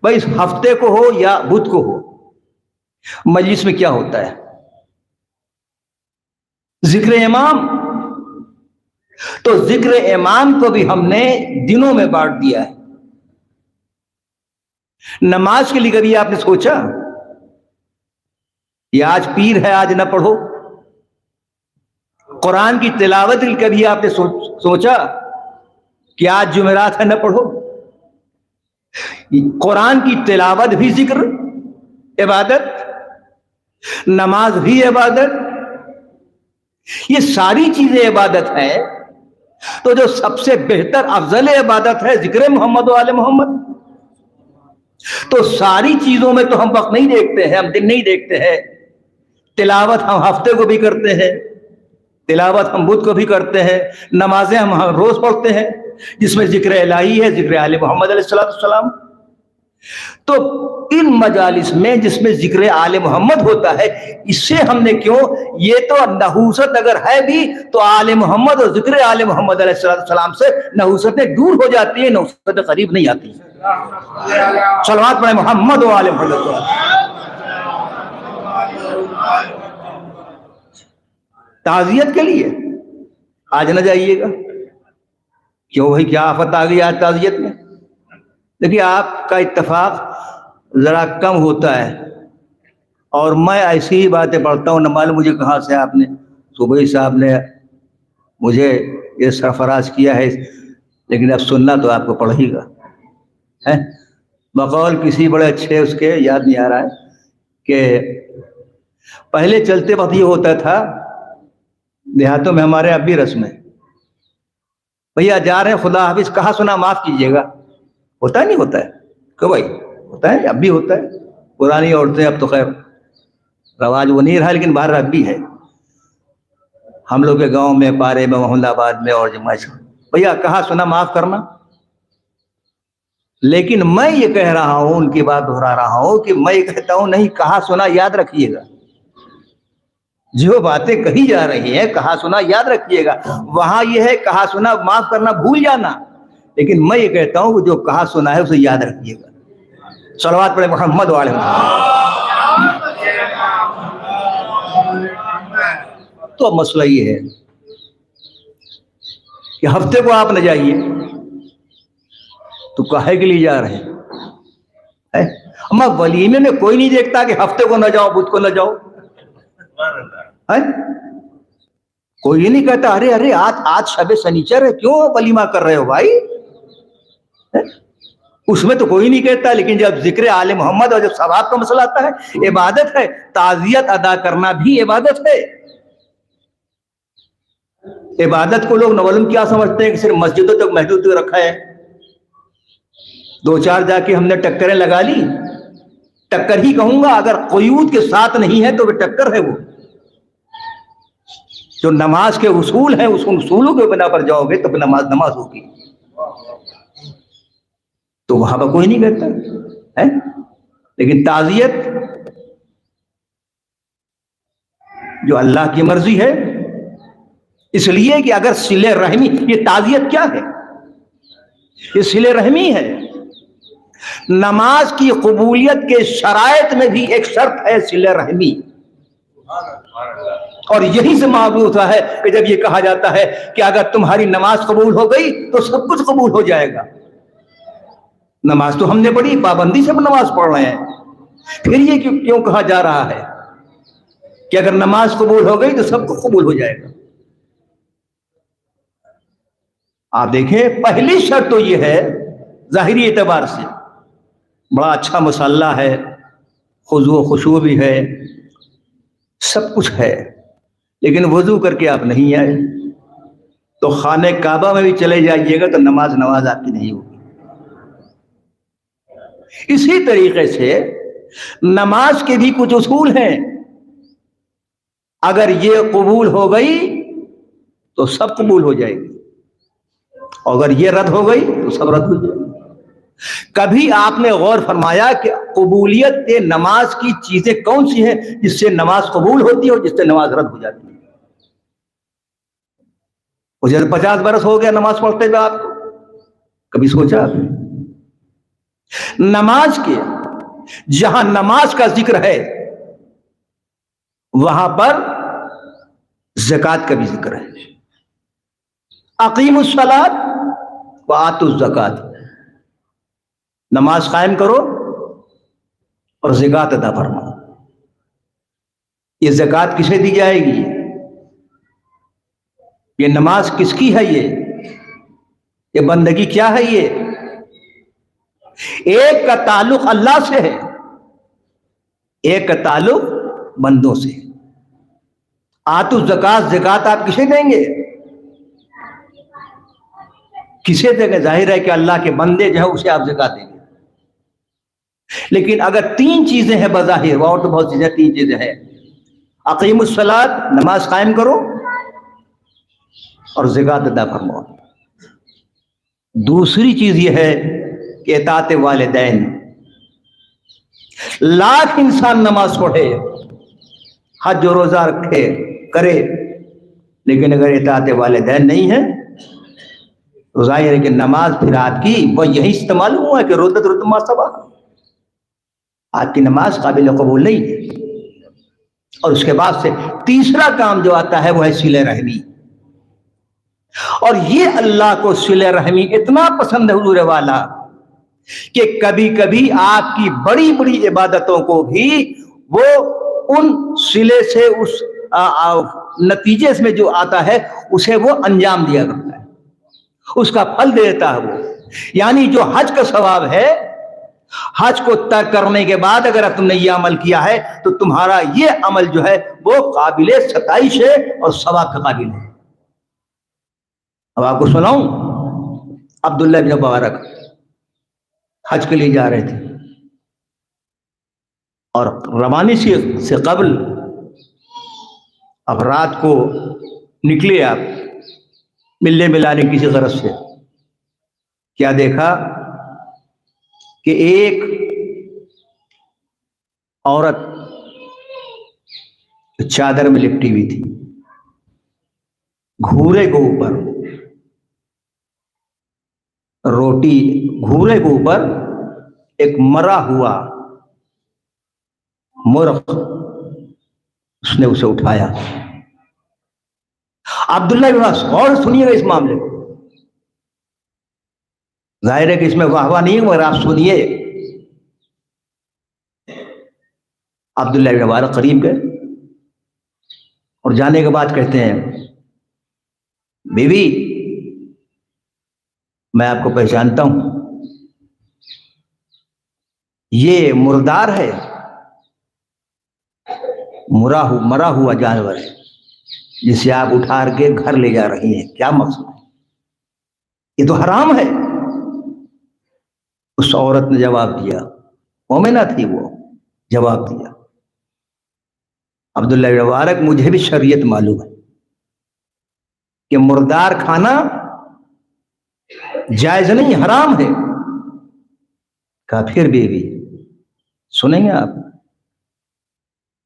بھائی ہفتے کو ہو یا بدھ کو ہو، مجلس میں کیا ہوتا ہے؟ ذکر امام۔ تو ذکر امام کو بھی ہم نے دنوں میں بانٹ دیا ہے۔ نماز کے لیے کبھی آپ نے سوچا یہ آج پیر ہے آج نہ پڑھو؟ قرآن کی تلاوت کے لیے کبھی آپ نے سوچا کہ آج جمعرات ہے نہ پڑھو؟ قرآن کی تلاوت بھی ذکر، عبادت، نماز بھی عبادت، یہ ساری چیزیں عبادت ہے۔ تو جو سب سے بہتر افضل عبادت ہے ذکر محمد و آل محمد۔ تو ساری چیزوں میں تو ہم وقت نہیں دیکھتے ہیں، ہم دن نہیں دیکھتے ہیں۔ تلاوت ہم ہفتے کو بھی کرتے ہیں، تلاوت ہم بدھ کو بھی کرتے ہیں، نمازیں ہم روز پڑھتے ہیں جس میں ذکر الہی ہے، ذکر آل محمد علیہ السلام۔ تو ان مجالس میں جس میں ذکر آل محمد ہوتا ہے، اس سے ہم نے کیوں، یہ تو نحوست اگر ہے بھی تو آل محمد اور ذکر آل محمد علیہ السلام سے نحوستیں دور ہو جاتی ہیں، نحوستیں قریب نہیں آتی۔ صلوات پڑھیں محمد و آل محمد۔ تعزیت کے لیے آج نہ جائیے گا، کیوں بھائی کیا آفت آ گئی آج تعزیت میں؟ دیکھیے آپ کا اتفاق ذرا کم ہوتا ہے، اور میں ایسی ہی باتیں پڑھتا ہوں، نہ معلوم مجھے کہاں سے آپ نے صوبئی صاحب نے مجھے یہ سرفراز کیا ہے، لیکن اب سننا تو آپ کو پڑے گا۔ بقول کسی بڑے اچھے اس کے یاد نہیں آ رہا ہے کہ پہلے چلتے وقت یہ ہوتا تھا دیہاتوں میں، ہمارے اب بھی رسم ہے، بھیا جا رہے ہیں خدا حافظ، کہا سنا معاف کیجیے گا، ہوتا ہے نہیں ہوتا ہے کہ بھائی ہوتا ہے، اب بھی ہوتا ہے۔ پرانی عورتیں اب تو خیر رواج وہ نہیں رہا، لیکن باہر اب بھی ہے۔ ہم لوگ کے گاؤں میں، پارے میں، محمد آباد میں اور جماعت، بھیا کہا سنا معاف کرنا۔ لیکن میں یہ کہہ رہا ہوں، ان کی بات دہرا رہا ہوں کہ میں یہ کہتا ہوں نہیں، کہا سنا یاد رکھیے گا، جو باتیں کہی جا رہی ہیں کہا سنا یاد رکھیے گا، وہاں یہ ہے کہا سنا معاف کرنا بھول جانا، لیکن میں یہ کہتا ہوں کہ جو کہا سنا ہے اسے یاد رکھیے گا۔ صلوات پڑھیں محمد و آل محمد۔ تو اب مسئلہ یہ ہے کہ ہفتے کو آپ نہ جائیے تو کاہے کے لیے جا رہے ہیں؟ اما ولیمے میں کوئی نہیں دیکھتا کہ ہفتے کو نہ جاؤ، بدھ کو نہ جاؤ، کوئی یہ نہیں کہتا ارے آج شب سنیچر ہے کیوں ولیمہ کر رہے ہو بھائی، اس میں تو کوئی نہیں کہتا۔ لیکن جب ذکر آل محمد اور جب ثواب کا مسئلہ آتا ہے، عبادت ہے، تعزیت ادا کرنا بھی عبادت ہے۔ عبادت کو لوگ نولم کیا سمجھتے ہیں کہ صرف مسجدوں تک محدود رکھا ہے، دو چار جا کے ہم نے ٹکریں لگا لی، ٹکر ہی کہوں گا، اگر قیود کے ساتھ نہیں ہے تو وہ ٹکر ہے۔ وہ جو نماز کے اصول ہیں، اس اصولوں کے بنا پر جاؤ گے تو نماز ہوگی، تو وہاں پر کوئی نہیں کہتا ہے۔ لیکن تعزیت جو اللہ کی مرضی ہے، اس لیے کہ اگر صلہ رحمی، یہ تعزیت کیا ہے؟ یہ صلہ رحمی ہے۔ نماز کی قبولیت کے شرائط میں بھی ایک شرط ہے صلہ رحمی، اور یہی سے معلوم ہوتا ہے کہ جب یہ کہا جاتا ہے کہ اگر تمہاری نماز قبول ہو گئی تو سب کچھ قبول ہو جائے گا۔ نماز تو ہم نے پڑھی، پابندی سے نماز پڑھ رہے ہیں، پھر یہ کیوں کہا جا رہا ہے کہ اگر نماز قبول ہو گئی تو سب کچھ قبول ہو جائے گا؟ آپ دیکھیں، پہلی شرط تو یہ ہے ظاہری اعتبار سے بڑا اچھا مصلی ہے، خضوع و خشوع بھی ہے، سب کچھ ہے، لیکن وضو کر کے آپ نہیں آئے تو خانہ کعبہ میں بھی چلے جائیے گا تو نماز آپ کی نہیں ہوگی۔ اسی طریقے سے نماز کے بھی کچھ اصول ہیں، اگر یہ قبول ہو گئی تو سب قبول ہو جائے گی، اگر یہ رد ہو گئی تو سب رد ہو جائے گی۔ کبھی آپ نے غور فرمایا کہ قبولیت نماز کی چیزیں کون سی ہیں جس سے نماز قبول ہوتی ہے اور جس سے نماز رد ہو جاتی ہے؟ مجھے 50 برس ہو گیا نماز پڑھتے ہوئے، آپ کو کبھی سوچا آپ نے؟ نماز کے جہاں نماز کا ذکر ہے وہاں پر زکوٰۃ کا بھی ذکر ہے. اقیموا الصلاۃ وآتوا الزکوٰۃ، نماز قائم کرو اور زکوٰۃ ادا فرماؤ. یہ زکوٰۃ کسے دی جائے گی؟ یہ نماز کس کی ہے؟ یہ بندگی کیا ہے؟ یہ ایک کا تعلق اللہ سے ہے، ایک کا تعلق بندوں سے. آتوا الزکوٰۃ، زکوٰۃ آپ کسے دیں گے؟ کسے دیں گے؟ ظاہر ہے کہ اللہ کے بندے جو ہیں اسے آپ زکوٰۃ دیں گے. لیکن اگر 3 چیزیں ہیں بظاہر، اور تو بہت چیزیں، 3 چیزیں ہیں. اقیموا الصلاۃ، نماز قائم کرو اور زکوٰۃ ادا فرماؤ. دوسری چیز یہ ہے کہ اطاعت والدین. لاکھ انسان نماز پڑھے، حج و روزہ رکھے، کرے، لیکن اگر اطاعت والدین نہیں ہے تو ظاہر ہے کہ نماز پھر آپ کی وہ یہی استعمال ہوا ہے کہ ردت ما صبا، آپ کی نماز قابل قبول نہیں ہے. اور اس کے بعد سے تیسرا کام جو آتا ہے وہ ہے صلہ رحمی. اور یہ اللہ کو صلہ رحمی اتنا پسند ہے حضور والا کہ کبھی کبھی آپ کی بڑی بڑی عبادتوں کو بھی وہ ان صلے سے، اس نتیجے میں جو آتا ہے اسے وہ انجام دیا کرتا ہے، اس کا پھل دیتا ہے وہ. یعنی جو حج کا ثواب ہے، حج کو ترک کرنے کے بعد اگر تم نے یہ عمل کیا ہے تو تمہارا یہ عمل جو ہے وہ قابل ستائش ہے اور ثواب کا قابل ہے. اب آپ کو سناؤں، عبداللہ بن مبارک حج کے لیے جا رہے تھے اور روانی سے قبل اب رات کو نکلے آپ ملنے ملانے کسی غرض سے. کیا دیکھا کہ ایک عورت چادر میں لپٹی ہوئی تھی، گھورے کے اوپر روٹی، گھورے کے اوپر ایک مرا ہوا مرغ، اس نے اسے اٹھایا. عبداللہ بن عباس، اور سنیے گا اس معاملے کو، ظاہر ہے کہ اس میں واہ واہ نہیں ہے مگر آپ سنیے. عبداللہ بن عباس قریب گئے اور جانے کے بعد کہتے ہیں، بیوی میں آپ کو پہچانتا ہوں، یہ مردار ہے، مرا ہوا جانور ہے جسے آپ اٹھا کے گھر لے جا رہی ہیں. کیا مقصد ہے؟ یہ تو حرام ہے. اس عورت نے جواب دیا، مومنہ تھی وہ، جواب دیا، عبداللہ بن مبارک مجھے بھی شریعت معلوم ہے کہ مردار کھانا جائز نہیں، حرام ہے. کہا پھر بیوی سنیں گے آپ؟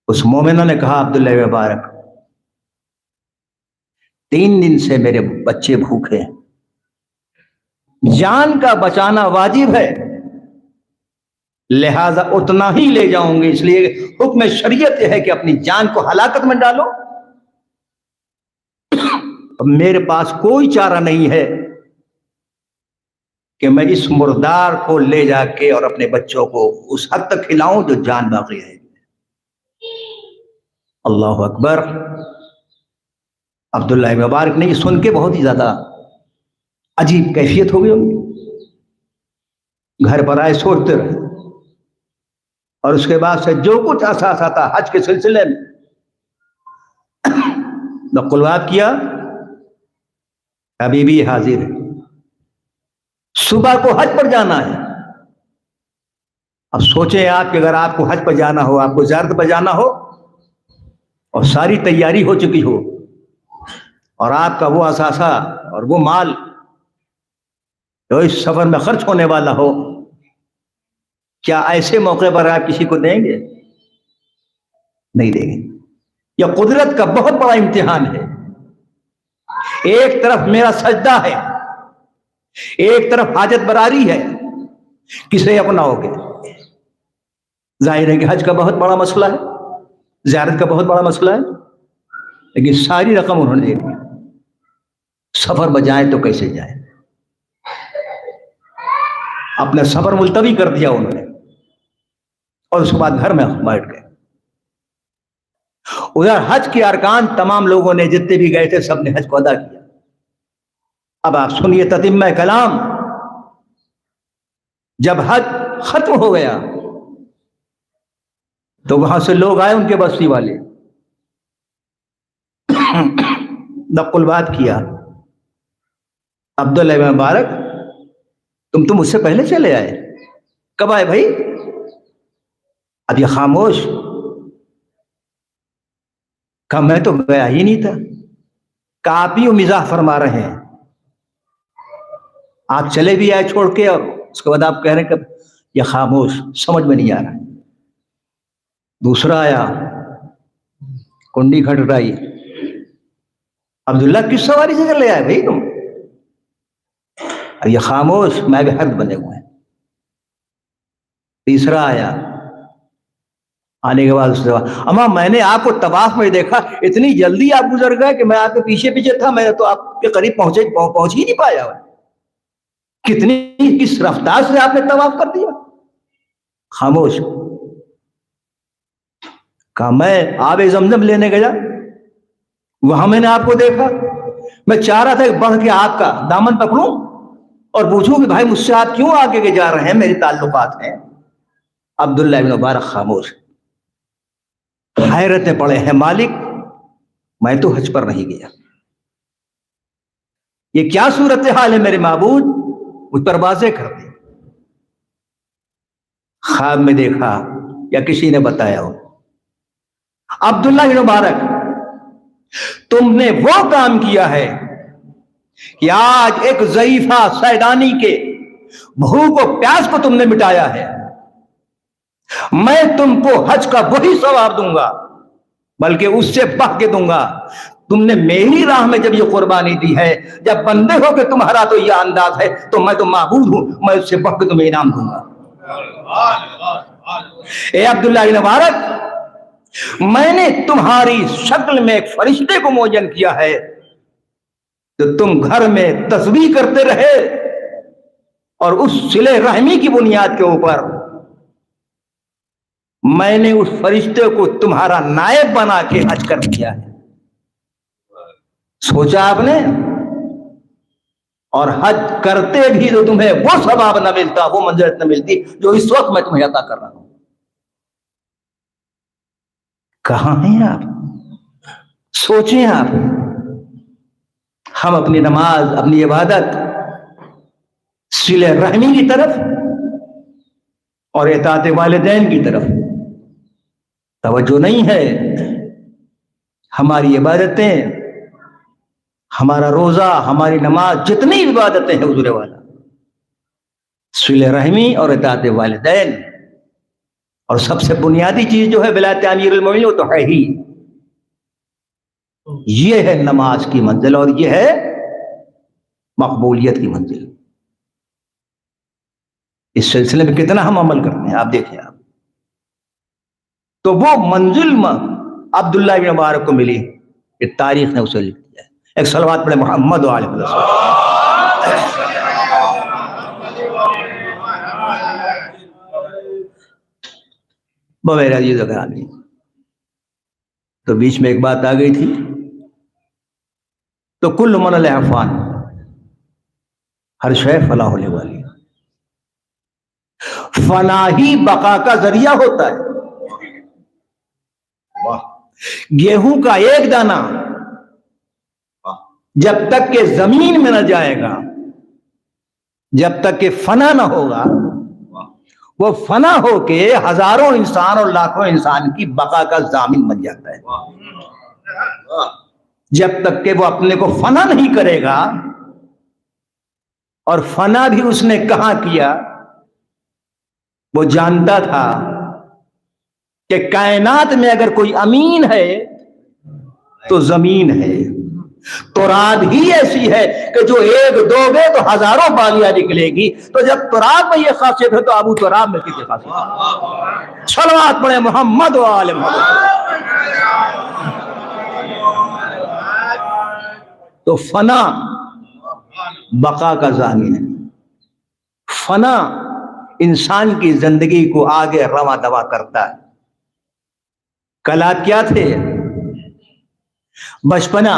اس مومنہ نے کہا، عبداللہ بن مبارک 3 دن سے میرے بچے بھوکے ہیں، جان کا بچانا واجب ہے، لہذا اتنا ہی لے جاؤں گے. اس لیے حکم شریعت یہ ہے کہ اپنی جان کو ہلاکت میں ڈالو. میرے پاس کوئی چارہ نہیں ہے کہ میں اس مردار کو لے جا کے اور اپنے بچوں کو اس حد تک کھلاؤں جو جان باقی ہے. اللہ اکبر. عبداللہ بن مبارک نے یہ سن کے بہت ہی زیادہ عجیب کیفیت ہو گئی ہوگی. گھر پر آئے، سوچتے رہے، اور اس کے بعد سے جو کچھ اثاثہ تھا حج کے سلسلے میں نقلوات کیا. ابھی بھی حاضر ہے، صبح کو حج پر جانا ہے. اب سوچیں آپ کہ اگر آپ کو حج پر جانا ہو، آپ کو زیارت پر جانا ہو اور ساری تیاری ہو چکی ہو اور آپ کا وہ اثاثہ اور وہ مال جو اس سفر میں خرچ ہونے والا ہو، کیا ایسے موقع پر آپ کسی کو دیں گے؟ نہیں دیں گے. یہ قدرت کا بہت بڑا امتحان ہے. ایک طرف میرا سجدہ ہے، ایک طرف حاجت براری ہے، کسے اپناؤ گے؟ ظاہر ہے کہ حج کا بہت بڑا مسئلہ ہے، زیارت کا بہت بڑا مسئلہ ہے، لیکن ساری رقم انہوں نے دے دی. سفر بجائیں تو کیسے جائیں؟ اپنا سفر ملتوی کر دیا انہوں نے، اور اس کے بعد گھر میں بیٹھ گئے. ادھر حج کے ارکان تمام لوگوں نے جتنے بھی گئے تھے سب نے حج کو ادا کیا. اب آپ سنیے تتمہ کلام. جب حج ختم ہو گیا تو وہاں سے لوگ آئے، ان کے بستی والے، نقل بات کیا. عبداللہ بن مبارک تم تو مجھ سے پہلے چلے آئے، کب آئے بھائی؟ اب یہ خاموش. کہا میں تو گیا ہی نہیں تھا. کہا آپ ہی مزاح فرما رہے ہیں، آپ چلے بھی آئے چھوڑ کے، اور اس کے بعد آپ کہہ رہے ہیں کہ یہ خاموش، سمجھ میں نہیں آ رہا. دوسرا آیا، کنڈی کھٹکھٹائی. عبداللہ کس سواری سے چلے آئے بھائی تم؟ اب یہ خاموش، میں بھی حد بنے ہوئے ہیں. تیسرا آیا، آنے کے بعد اس نے کہا اما میں نے آپ کو طواف میں دیکھا، اتنی جلدی آپ گزر گئے کہ میں آپ کے پیچھے پیچھے تھا، میں تو آپ کے قریب پہنچ ہی نہیں پایا. کتنی کس رفتار سے آپ نے طواف کر دیا. خاموش. کہا میں آب زمزم لینے گیا، وہاں میں نے آپ کو دیکھا، میں چاہ رہا تھا کہ بڑھ کے آپ کا دامن پکڑوں اور پوچھوں کہ بھائی مجھ سے آپ کیوں آگے کے جا رہے ہیں، میری تعلقات ہیں. عبداللہ بن مبارک خاموش، حیرت میں پڑے ہیں. مالک میں تو حج پر نہیں گیا، یہ کیا صورتحال ہے میرے معبود، مجھ پر واضح کر دے. خواب میں دیکھا یا کسی نے بتایا ہو؟ عبداللہ بن مبارک تم نے وہ کام کیا ہے کہ آج ایک ضعیفہ سیدانی کے بھوک و پیاس کو تم نے مٹایا ہے. میں تم کو حج کا وہی ثواب دوں گا، بلکہ اس سے بڑھ کے دوں گا. تم نے میری راہ میں جب یہ قربانی دی ہے، جب بندے ہو کہ تمہارا تو یہ انداز ہے، تو میں تو معبود ہوں، میں اس سے بڑھ کے تمہیں انعام دوں گا. اے عبداللہ بن مبارک، میں نے تمہاری شکل میں ایک فرشتے کو معین کیا ہے، تو تم گھر میں تسبیح کرتے رہے، اور اس صلہ رحمی کی بنیاد کے اوپر میں نے اس فرشتے کو تمہارا نائب بنا کے حج کر دیا ہے. سوچا آپ نے؟ اور حج کرتے بھی تو تمہیں وہ ثواب نہ ملتا، وہ منزلت نہ ملتی جو اس وقت میں تمہیں عطا کر رہا ہوں. کہاں ہیں آپ؟ سوچیں آپ. ہم اپنی نماز، اپنی عبادت صلہ رحمی کی طرف اور اطاعت والدین کی طرف توجہ نہیں ہے. ہماری عبادتیں، ہمارا روزہ، ہماری نماز، جتنی عبادتیں ہیں حضور والا، صلہ رحمی اور اطاعت والدین، اور سب سے بنیادی چیز جو ہے ولایت امیر المومنین، وہ تو ہے ہی. یہ ہے نماز کی منزل، اور یہ ہے مقبولیت کی منزل. اس سلسلے میں کتنا ہم عمل کرتے ہیں آپ دیکھیں آپ. تو وہ منزل عبداللہ بن مبارک کو ملی، یہ تاریخ نے اسے لکھ دیا ہے. ایک صلوات پڑھے محمد و آل محمد. میرے عزیز و گرامی، تو بیچ میں ایک بات آ گئی تھی، تو کل من علیہ فان، ہر شے فنا ہونے والی، فنا ہی بقا کا ذریعہ ہوتا ہے. گیہوں کا ایک دانہ جب تک کہ زمین میں نہ جائے گا، جب تک کہ فنا نہ ہوگا، وہ فنا ہو کے ہزاروں انسان اور لاکھوں انسان کی بقا کا ضامن بن جاتا ہے. جب تک کہ وہ اپنے کو فنا نہیں کرے گا، اور فنا بھی اس نے کہاں کیا؟ وہ جانتا تھا کہ کائنات میں اگر کوئی امین ہے تو زمین ہے، تراب ہی ایسی ہے کہ جو ایک دو گے تو ہزاروں بالیاں نکلے گی. تو جب تراب میں یہ خاصیت ہے تو ابو تراب میں کتنی خاصیت ہے؟ صلوات پڑھے محمد و آل محمد. تو فنا بقا کا ضامن ہے. فنا انسان کی زندگی کو آگے رواں دوا کرتا ہے. کلات کیا تھے؟ بچپنا.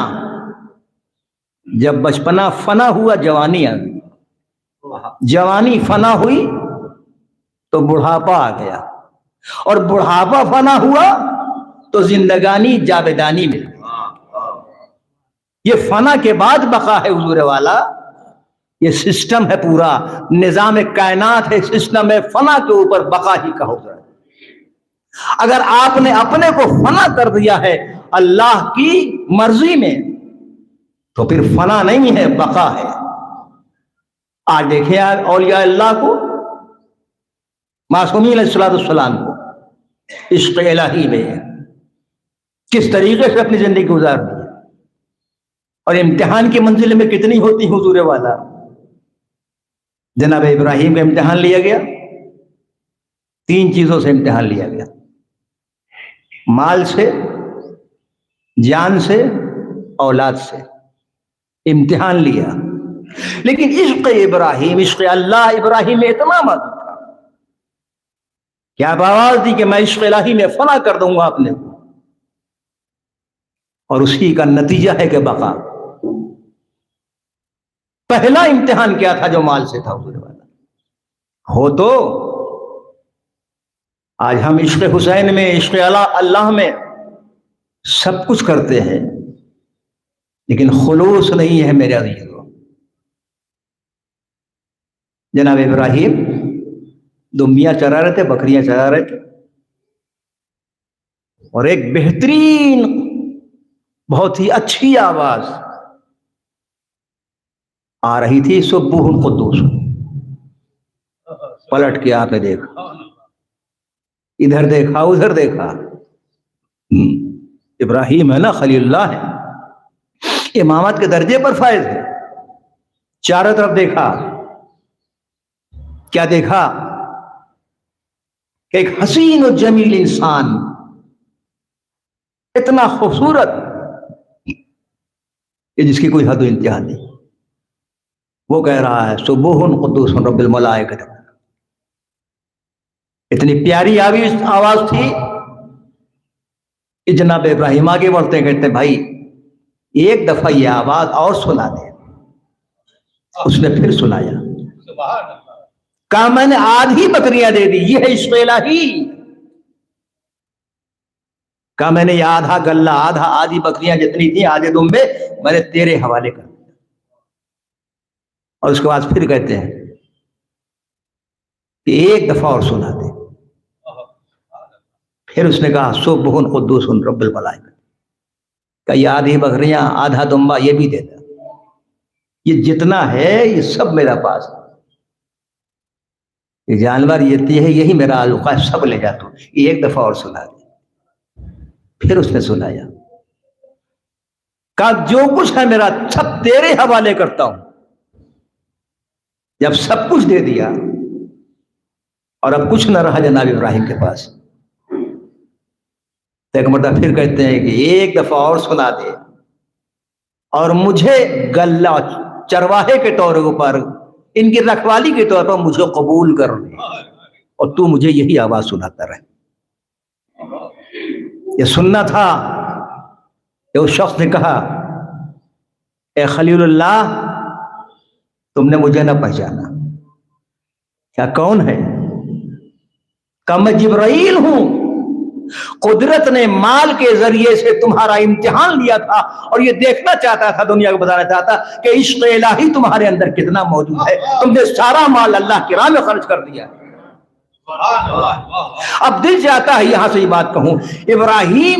جب بچپنا فنا ہوا جوانی آ گئی، جوانی فنا ہوئی تو بڑھاپا آ گیا، اور بڑھاپا فنا ہوا تو زندگانی جاویدانی میں. یہ فنا کے بعد بقا ہے حضور والا. یہ سسٹم ہے، پورا نظام کائنات ہے، سسٹم ہے فنا کے اوپر بقا ہی کا ہوگا. اگر آپ نے اپنے کو فنا کر دیا ہے اللہ کی مرضی میں تو پھر فنا نہیں ہے، بقا ہے. آج دیکھیں اولیاء اللہ کو، معصومین علیہ السلام کو عشق الہی میں کس طریقے سے اپنی زندگی گزار دی، اور امتحان کی منزل میں کتنی ہوتی حضور والا. جناب ابراہیم کا امتحان لیا گیا، 3 چیزوں سے امتحان لیا گیا: مال سے، جان سے، اولاد سے امتحان لیا. لیکن عشق ابراہیم، عشق اللہ ابراہیم میں اتنا موجود تھا کہ آپ آواز دی کہ میں عشق الہی میں فنا کر دوں گا اپنے کو، اور اسی کا نتیجہ ہے کہ بقا. پہلا امتحان کیا تھا جو مال سے تھا حضور والا. ہو تو آج ہم عشق حسین میں، عشق اللہ میں سب کچھ کرتے ہیں، لیکن خلوص نہیں ہے میرے عزیزو. جناب ابراہیم دو میاں چرا رہے تھے، بکریاں چرا رہے تھے، اور ایک بہترین بہت ہی اچھی آواز آ رہی تھی، سبوح القدوس. پلٹ کے آپ نے دیکھا، ادھر دیکھا ادھر دیکھا. ابراہیم ہے نا، خلیل اللہ ہے، امامت کے درجے پر فائز ہے. چاروں طرف دیکھا، کیا دیکھا؟ ایک حسین و جمیل انسان، اتنا خوبصورت کہ جس کی کوئی حد و انتہا نہیں. وہ کہہ رہا ہے سبوح قدوس رب الملائکۃ. اتنی پیاری آواز تھی کہ جناب ابراہیم آگے بڑھتے ہیں، کہتے ہیں بھائی ایک دفعہ یہ آواز اور سنا دے. اس نے پھر سنایا، کہا میں نے آدھی بکریاں دے دی، یہ ہے عشق الہی. کہا میں نے یہ آدھا گلہ، آدھی بکریاں جتنی تھیں، آدھے دمبے میں نے تیرے حوالے کر دیا. اور اس کے بعد پھر کہتے ہیں کہ ایک دفعہ اور سنا دے. پھر اس نے کہا سبح قدوس رب الملائکۃ. کہ یہ آدھی بکریاں، آدھا دمبا یہ بھی دے دے، یہ جتنا ہے یہ سب میرا پاس ہے. یہ جانور یہ ہے، یہی میرا تعلق ہے، سب لے جاتا ہوں. ایک دفعہ اور سنا دے. پھر اس نے سنایا، کہا جو کچھ ہے میرا سب تیرے حوالے کرتا ہوں. جب سب کچھ دے دیا اور اب کچھ نہ رہا جناب ابراہیم کے پاس، تو ایک مرتبہ پھر کہتے ہیں کہ ایک دفعہ اور سنا دے، اور مجھے گلہ چرواہے کے طور پر، ان کی رکھوالی کے طور پر مجھے قبول کر لے، اور تو مجھے یہی آواز سناتا رہے. یہ سننا تھا کہ اس شخص نے کہا اے خلیل اللہ، تم نے مجھے نہ پہچانا. کیا کون ہے؟ کہ میں جبرائیل ہوں. قدرت نے مال کے ذریعے سے تمہارا امتحان لیا تھا، اور یہ دیکھنا چاہتا تھا، دنیا کو بتانا چاہتا کہ عشق الہی تمہارے اندر کتنا موجود ہے. تم نے سارا مال اللہ کی راہ میں خرچ کر دیا. اب دل چاہتا ہے یہاں سے یہ بات کہوں، ابراہیم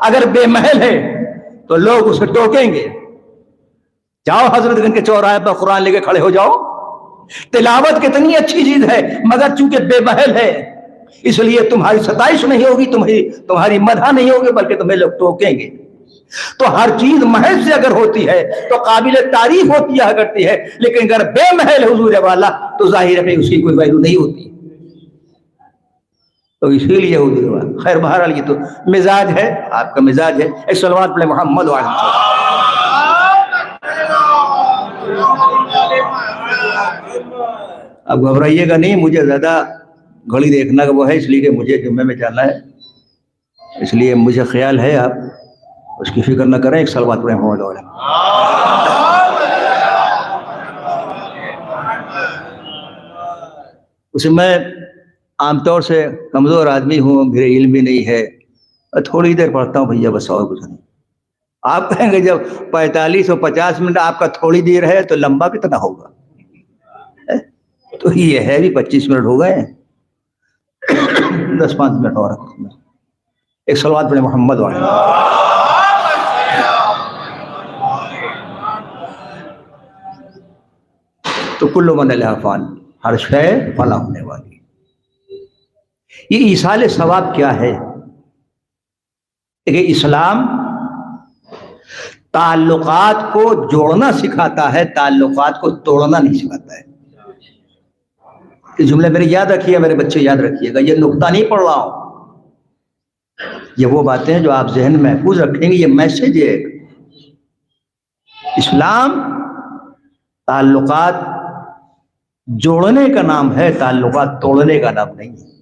اگر بے محل ہے تو لوگ اسے ٹوکیں گے. جاؤ حضرت گنج کے چوراہے پر قرآن لے کے کھڑے ہو جاؤ. تلاوت کتنی اچھی چیز ہے مگر چونکہ بے محل ہے اس لیے تمہاری ستائش نہیں ہوگی, تمہاری مدح نہیں ہوگی, بلکہ تمہیں لوگ ٹوکیں گے. تو ہر چیز محل سے اگر ہوتی ہے تو قابل تعریف ہوتی ہے کرتی ہے, لیکن اگر بے محل ہے حضور والا تو ظاہر ہے اس کی کوئی ویلیو نہیں ہوتی. تو اسی لیے حضور والا. خیر بہرحال یہ تو مزاج ہے, آپ کا مزاج ہے. ایک صلوات پڑھیں محمد وعلیہ وسلم. اب گھبرائیے گا نہیں, مجھے زیادہ گھڑی دیکھنا کا وہ ہے, اس لیے کہ مجھے جمعے میں جانا ہے, اس لیے مجھے خیال ہے آپ اس کی فکر نہ کریں. ایک صلوات پڑھیں محمد وعلیہ وسلم. اسے میں عام طور سے کمزور آدمی ہوں, میرے علم بھی نہیں ہے, تھوڑی دیر پڑھتا ہوں بھیا بس, اور کچھ نہیں. آپ کہیں گے جب 45 اور 50 منٹ آپ کا تھوڑی دیر ہے تو لمبا کتنا ہوگا. تو یہ ہے بھی 25 منٹ ہو گئے, 10-5 منٹ اور. ایک صلوات پڑھیں محمد وعلیہ وسلم. تو کل من علیہا فان, ہر شے فنا ہونے والی. یہ ایصال ثواب کیا ہے؟ کہ اسلام تعلقات کو جوڑنا سکھاتا ہے, تعلقات کو توڑنا نہیں سکھاتا ہے. یہ جملے میرے یاد رکھیے, میرے بچے یاد رکھیے گا, یہ نقطہ نہیں پڑھ رہا ہوں, یہ وہ باتیں جو آپ ذہن میں محفوظ رکھیں گے. یہ میسج ہے. اسلام تعلقات جوڑنے کا نام ہے, تعلقات توڑنے کا نام نہیں ہے.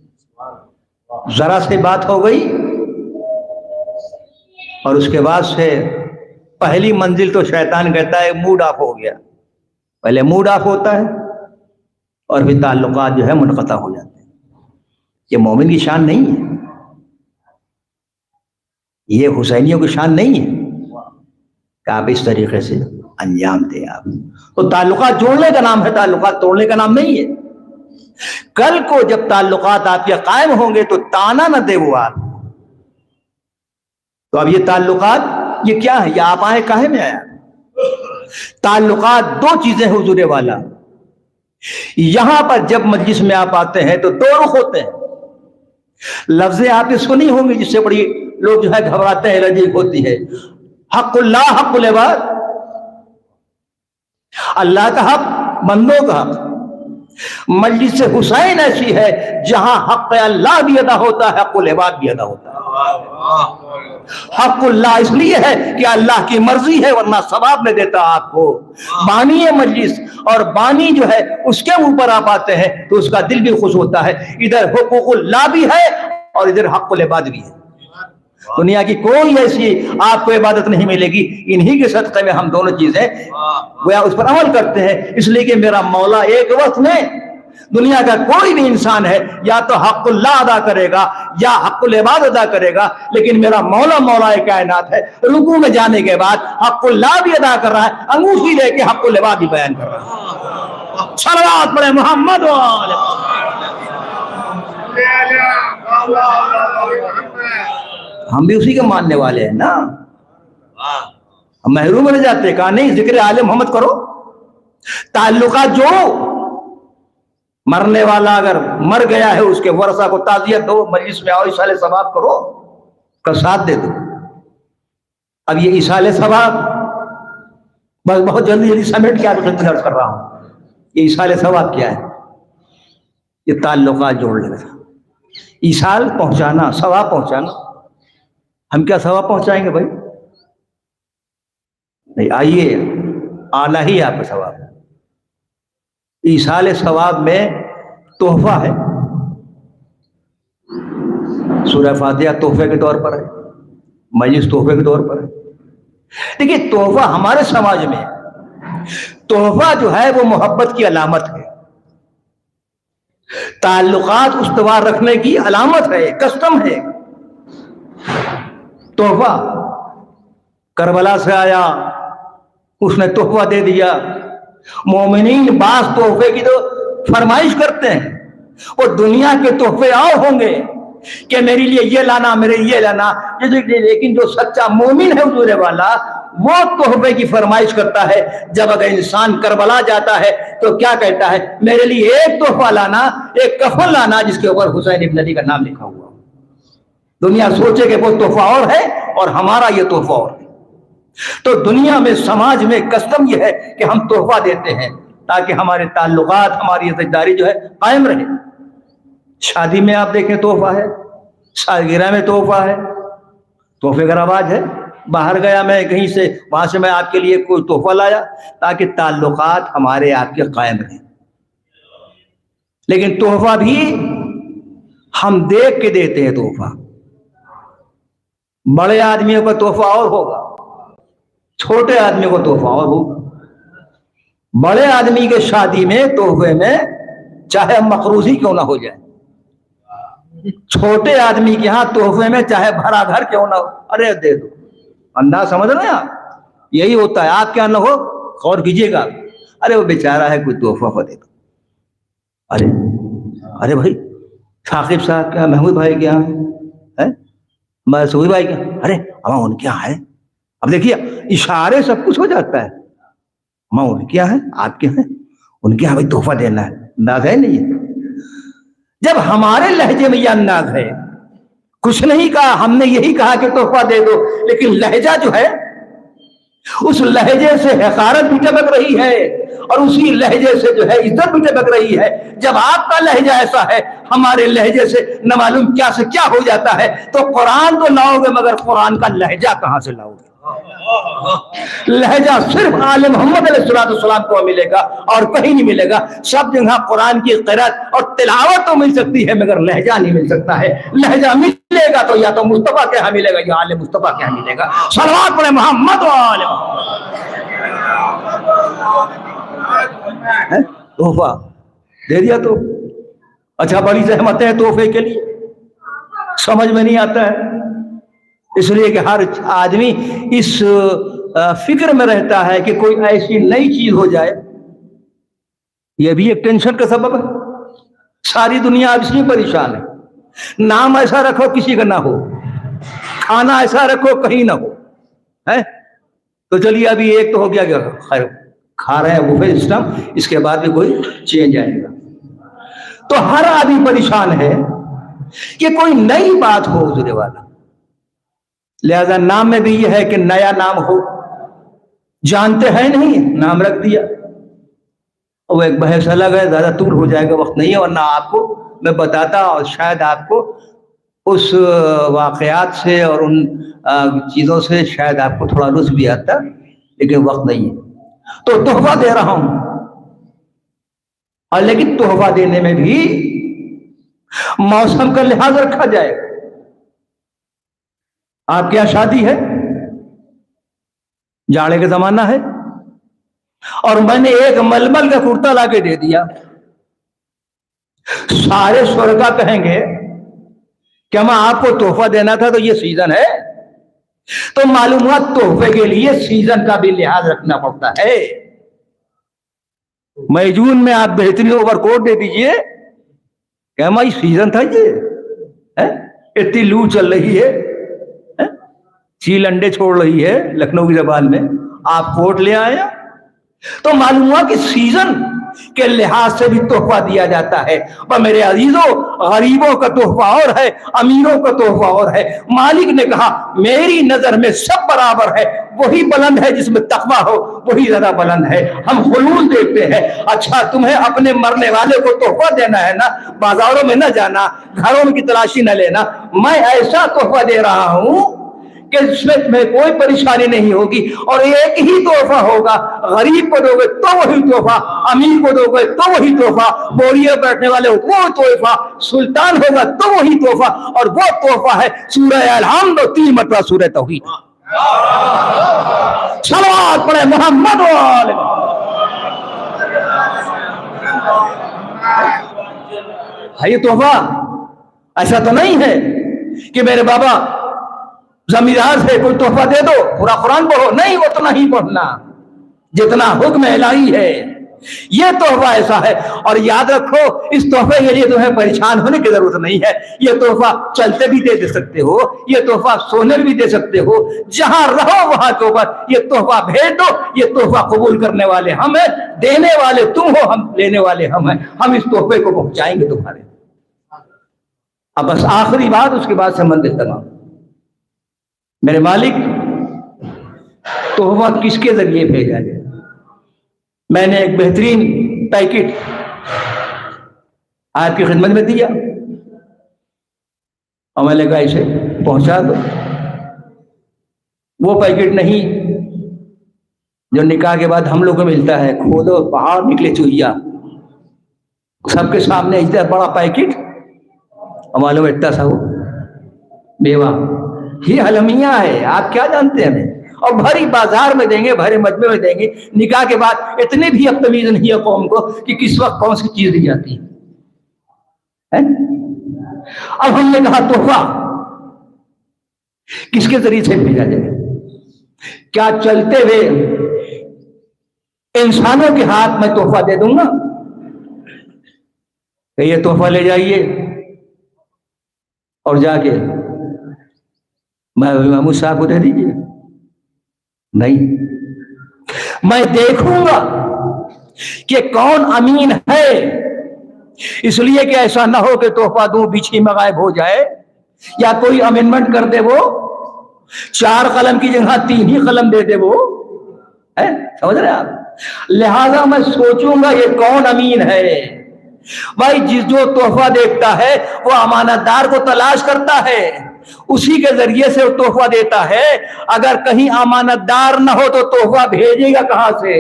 ذرا سے بات ہو گئی اور اس کے بعد سے پہلی منزل تو شیطان کہتا ہے موڈ آف ہو گیا. پہلے موڈ آف ہوتا ہے اور پھر تعلقات جو ہے منقطع ہو جاتے ہیں. یہ مومن کی شان نہیں ہے, یہ حسینیوں کی شان نہیں ہے کہ آپ اس طریقے سے انجام دیں. آپ تو تعلقات جوڑنے کا نام ہے, تعلقات توڑنے کا نام نہیں ہے. کل کو جب تعلقات آپ کے قائم ہوں گے تو تانا نہ دے وہ آپ. تو اب یہ تعلقات یہ کیا ہے, یہ آپ آئے کاہے میں آیا. تعلقات دو چیزیں حضور والا. یہاں پر جب مجلس میں آپ آتے ہیں تو دو رخ ہوتے ہیں. لفظیں آپ نے سنی ہوں گی جس سے بڑی لوگ جو ہے گھبراتے ہیں, الرجی ہوتی ہے. حق اللہ حق العباد, اللہ کا حق بندوں کا حق. مجلس حسین ایسی ہے جہاں حق اللہ بھی ادا ہوتا ہے, حق العباد بھی ادا ہوتا ہے. حق اللہ اس لیے ہے کہ اللہ کی مرضی ہے, ورنہ ثواب میں دیتا آپ کو. بانی مجلس اور بانی جو ہے اس کے اوپر آپ آتے ہیں تو اس کا دل بھی خوش ہوتا ہے. ادھر حقوق اللہ بھی ہے اور ادھر حق العباد بھی ہے. دنیا کی کوئی ایسی آپ کو عبادت نہیں ملے گی, انہی کے صدقے میں ہم دونوں چیزیں گویا اس پر عمل کرتے ہیں. اس لیے کہ میرا مولا ایک وقت میں دنیا کا کوئی بھی انسان ہے یا تو حق اللہ ادا کرے گا یا حق العباد ادا کرے گا, لیکن میرا مولا مولا کائنات ہے. رکوع میں جانے کے بعد حق اللہ بھی ادا کر رہا ہے, انگوٹھی لے کے حق العباد بھی بیان کر رہا ہے. صلوات پڑھیں محمد وعلیہ ہم بھی اسی کے ماننے والے ہیں نا. ہم محروم رہ جاتے ہیں, کہا نہیں ذکر آل محمد کرو, تعلقات جوڑو. مرنے والا اگر مر گیا ہے اس کے ورثہ کو تعزیت دو, مجلس میں آؤ, ایصال ثواب کرو, کا ساتھ دے دو. اب یہ ایصال ثواب بس بہت جلدی سمیٹ کے آپ خدمت عرض کر رہا ہوں. یہ ایصال ثواب کیا ہے؟ یہ تعلقات جوڑ لینا, ایصال پہنچانا, ثواب پہنچانا. ہم کیا ثواب پہنچائیں گے بھائی؟ نہیں, آئیے آنا ہی آپ کا ثواب. ایصال ثواب میں تحفہ ہے. سورہ فاتحہ تحفے کے طور پر ہے, مجلس تحفے کے طور پر ہے. دیکھیے تحفہ ہمارے سماج میں تحفہ جو ہے وہ محبت کی علامت ہے, تعلقات استوار رکھنے کی علامت ہے, کسٹم ہے. تحفہ کربلا سے آیا, اس نے تحفہ دے دیا. مومنین بعض تحفے کی تو فرمائش کرتے ہیں, اور دنیا کے تحفے اور ہوں گے کہ میرے لیے یہ لانا، میرے لیے لانا، لیکن جو سچا مومن ہے حضور والا وہ تحفے کی فرمائش کرتا ہے۔ جب اگر انسان کربلا جاتا ہے تو کیا کہتا ہے؟ میرے لیے ایک تحفہ لانا، ایک کفن لانا جس کے اوپر حسین ابن علی کا نام لکھا ہوا۔ دنیا سوچے کہ وہ تحفہ اور ہے اور ہمارا یہ تحفہ اور ہے۔ تو دنیا میں، سماج میں کسٹم یہ ہے کہ ہم تحفہ دیتے ہیں تاکہ ہمارے تعلقات، ہماری عزت داری جو ہے قائم رہے۔ شادی میں آپ دیکھیں تحفہ ہے، سالگرہ میں تحفہ ہے، تحفے کا رواج ہے۔ باہر گیا میں کہیں سے، وہاں سے میں آپ کے لیے کوئی تحفہ لایا تاکہ تعلقات ہمارے آپ کے قائم رہیں۔ لیکن تحفہ بھی ہم دیکھ کے دیتے ہیں۔ تحفہ بڑے آدمیوں کا تحفہ اور ہوگا، چھوٹے آدمی کو تحفہ اور ہوگا۔ بڑے آدمی کے شادی میں تحفے میں چاہے مقروضی کیوں نہ ہو جائے، چھوٹے آدمی کے ہاں تحفے میں چاہے بھرا گھر کیوں نہ ہو، ارے دے دو۔ انداز سمجھ رہے ہیں آپ؟ یہی ہوتا ہے۔ آپ کیا نہ ہو، غور کیجیے گا، ارے وہ بیچارہ ہے، کوئی تحفہ کو دے دو۔ ارے بھائی ثاقب صاحب کیا، محمود بھائی کیا ہے، مسعود بھائی کیا، ارے ہم ان کے یہاں ہے۔ اب دیکھیے اشارے سب کچھ ہو جاتا ہے۔ ہم ان کے یہاں ہے، آپ کے ہیں، ان کے یہاں بھائی تحفہ دینا ہے۔ انداز ہے نہیں؟ جب ہمارے لہجے میں یہ انداز ہے، کچھ نہیں کہا، ہم نے یہی کہا کہ تحفہ دے دو، لیکن لہجہ جو ہے اس لہجے سے حقارت بھی ٹپک رہی ہے اور اسی لہجے سے جو ہے عزت بھی ٹپک رہی ہے۔ جب آپ کا لہجہ ایسا ہے، ہمارے لہجے سے نہ معلوم کیا سے کیا ہو جاتا ہے، تو قرآن تو لاؤ گے مگر قرآن کا لہجہ کہاں سے لاؤ گے؟ لہجہ صرف آل محمد علیہ السلام کو ملے گا اور کہیں نہیں ملے گا۔ سب جگہ قرآن کی قرأت اور تلاوت تو مل سکتی ہے مگر لہجہ نہیں مل سکتا ہے۔ لہجہ ملے گا تو یا تو مصطفیٰ کے یہاں ملے گا یا آل مصطفیٰ کے یہاں ملے گا۔ صلوات پڑھے محمد و آل محمد۔ تحفہ دے دیا تو اچھا، بڑی زحمتیں ہیں تحفے کے لیے، سمجھ میں نہیں آتا ہے، اس لیے کہ ہر آدمی اس فکر میں رہتا ہے کہ کوئی ایسی نئی چیز ہو جائے۔ یہ بھی ایک ٹینشن کا سبب ہے۔ ساری دنیا اب اس میں پریشان ہے۔ نام ایسا رکھو کسی کا نہ ہو، کھانا ایسا رکھو کہیں نہ ہو، ہے تو چلیے ابھی ایک تو ہو گیا، خیر کھا رہے ہیں وہ اسلام، اس کے بعد بھی کوئی چینج آئے گا۔ تو ہر آدمی پریشان ہے کہ کوئی نئی بات ہو حضور والا، لہذا نام میں بھی یہ ہے کہ نیا نام ہو۔ جانتے ہیں نہیں، نام رکھ دیا۔ وہ ایک بحث الگ ہے، زیادہ طول ہو جائے گا، وقت نہیں ہے، ورنہ آپ کو میں بتاتا اور شاید آپ کو اس واقعات سے اور ان چیزوں سے شاید آپ کو تھوڑا لطف بھی آتا، لیکن وقت نہیں ہے۔ تو تحفہ دے رہا ہوں، اور لیکن تحفہ دینے میں بھی موسم کا لحاظ رکھا جائے۔ آپ کے یہاں شادی ہے، جاڑے کا زمانہ ہے، اور میں نے ایک ململ کا کرتا لا کے دے دیا، سارے شرکا کہیں گے کہ ہم آپ کو تحفہ دینا تھا تو یہ سیزن ہے، تو معلومات تحفے کے لیے سیزن کا بھی لحاظ رکھنا پڑتا ہے۔ مئی جون میں آپ بہترین اوور کوٹ دے دیجئے کہ ہماری سیزن تھا، یہ اتنی لو چل رہی ہے، چیل انڈے چھوڑ رہی ہے لکھنؤ کی زبان میں، آپ کوٹ لے آئے، تو معلوم ہوا کہ سیزن کے لحاظ سے بھی تحفہ دیا جاتا ہے۔ اور میرے عزیزوں، غریبوں کا تحفہ اور ہے، امیروں کا تحفہ اور ہے۔ مالک نے کہا میری نظر میں سب برابر ہے، وہی بلند ہے جس میں تقویٰ ہو وہی زیادہ بلند ہے۔ ہم حلول دیکھتے ہیں، اچھا تمہیں اپنے مرنے والے کو تحفہ دینا ہے نا، بازاروں میں نہ جانا، گھروں کی تلاشی نہ لینا، میں ایسا تحفہ دے رہا ہوں کہ اس میں تمہیں کوئی پریشانی نہیں ہوگی، اور ایک ہی تحفہ ہوگا۔ غریب کو دو گے تو وہی تحفہ، امیر کو دو گے تو وہی تحفہ، بوریے بیٹھنے والے ہو وہ تحفہ، سلطان ہوگا تو وہی تحفہ، اور وہ تحفہ ہے سورہ الحمد اور 3 مرتبہ سورہ توحید۔ صلوات پڑھے محمد و آل محمد۔ یہ تحفہ ایسا تو نہیں ہے کہ میرے بابا زمیندار سے کوئی تحفہ دے دو پورا قرآن پڑھو، نہیں، وہ تو نہیں پڑھنا، جتنا حکم الہی ہے یہ تحفہ ایسا ہے. اور یاد رکھو اس تحفے کے لیے تمہیں پریشان ہونے کی ضرورت نہیں ہے. یہ تحفہ چلتے بھی دے سکتے ہو, یہ تحفہ سونے بھی دے سکتے ہو, جہاں رہو وہاں کے اوپر یہ تحفہ بھیج دو. یہ تحفہ قبول کرنے والے ہم ہیں, دینے والے تم ہو, ہم لینے والے ہم ہیں. ہم اس تحفے کو پہنچائیں گے تمہارے. اب بس آخری بات, اس کے بعد سمندر تمام. میرے مالک تحفہ کس کے ذریعے بھیجا جائے؟ میں نے ایک بہترین پیکٹ آپ کی خدمت میں دیا اور میں نے کہا اسے پہنچا دو. وہ پیکٹ نہیں جو نکاح کے بعد ہم لوگ کو ملتا ہے, کھولو باہر نکلے چوہیا, سب کے سامنے اتنا بڑا پیکٹ, اور معلوم اتنا سا وہ بیوہ. یہ المیہ ہے, آپ کیا جانتے ہیں ہمیں. اور بھری بازار میں دیں گے, بھرے مجمع میں دیں گے. نکاح کے بعد اتنے بھی اب تمیز نہیں ہے قوم کو کہ کس وقت کون سی چیز دی جاتی ہے. اب ہم نے کہا تحفہ کس کے ذریعے سے بھیجا جائے؟ کیا چلتے ہوئے انسانوں کے ہاتھ میں تحفہ دے دوں گا کہ یہ تحفہ لے جائیے اور جا کے محمود صاحب کو دے دیجیے؟ نہیں, میں دیکھوں گا کہ کون امین ہے. اس لیے کہ ایسا نہ ہو کہ تحفہ دوں بچھی میں غائب ہو جائے, یا کوئی امینمنٹ کر دے, وہ 4 قلم کی جگہ 3 ہی قلم دے دے. وہ سمجھ رہے آپ؟ لہذا میں سوچوں گا یہ کون امین ہے. بھائی جس جو تحفہ دیکھتا ہے وہ امانت دار کو تلاش کرتا ہے, اسی کے ذریعے سے وہ تحفہ دیتا ہے. اگر کہیں امانت دار نہ ہو تو تحفہ بھیجے گا کہاں سے؟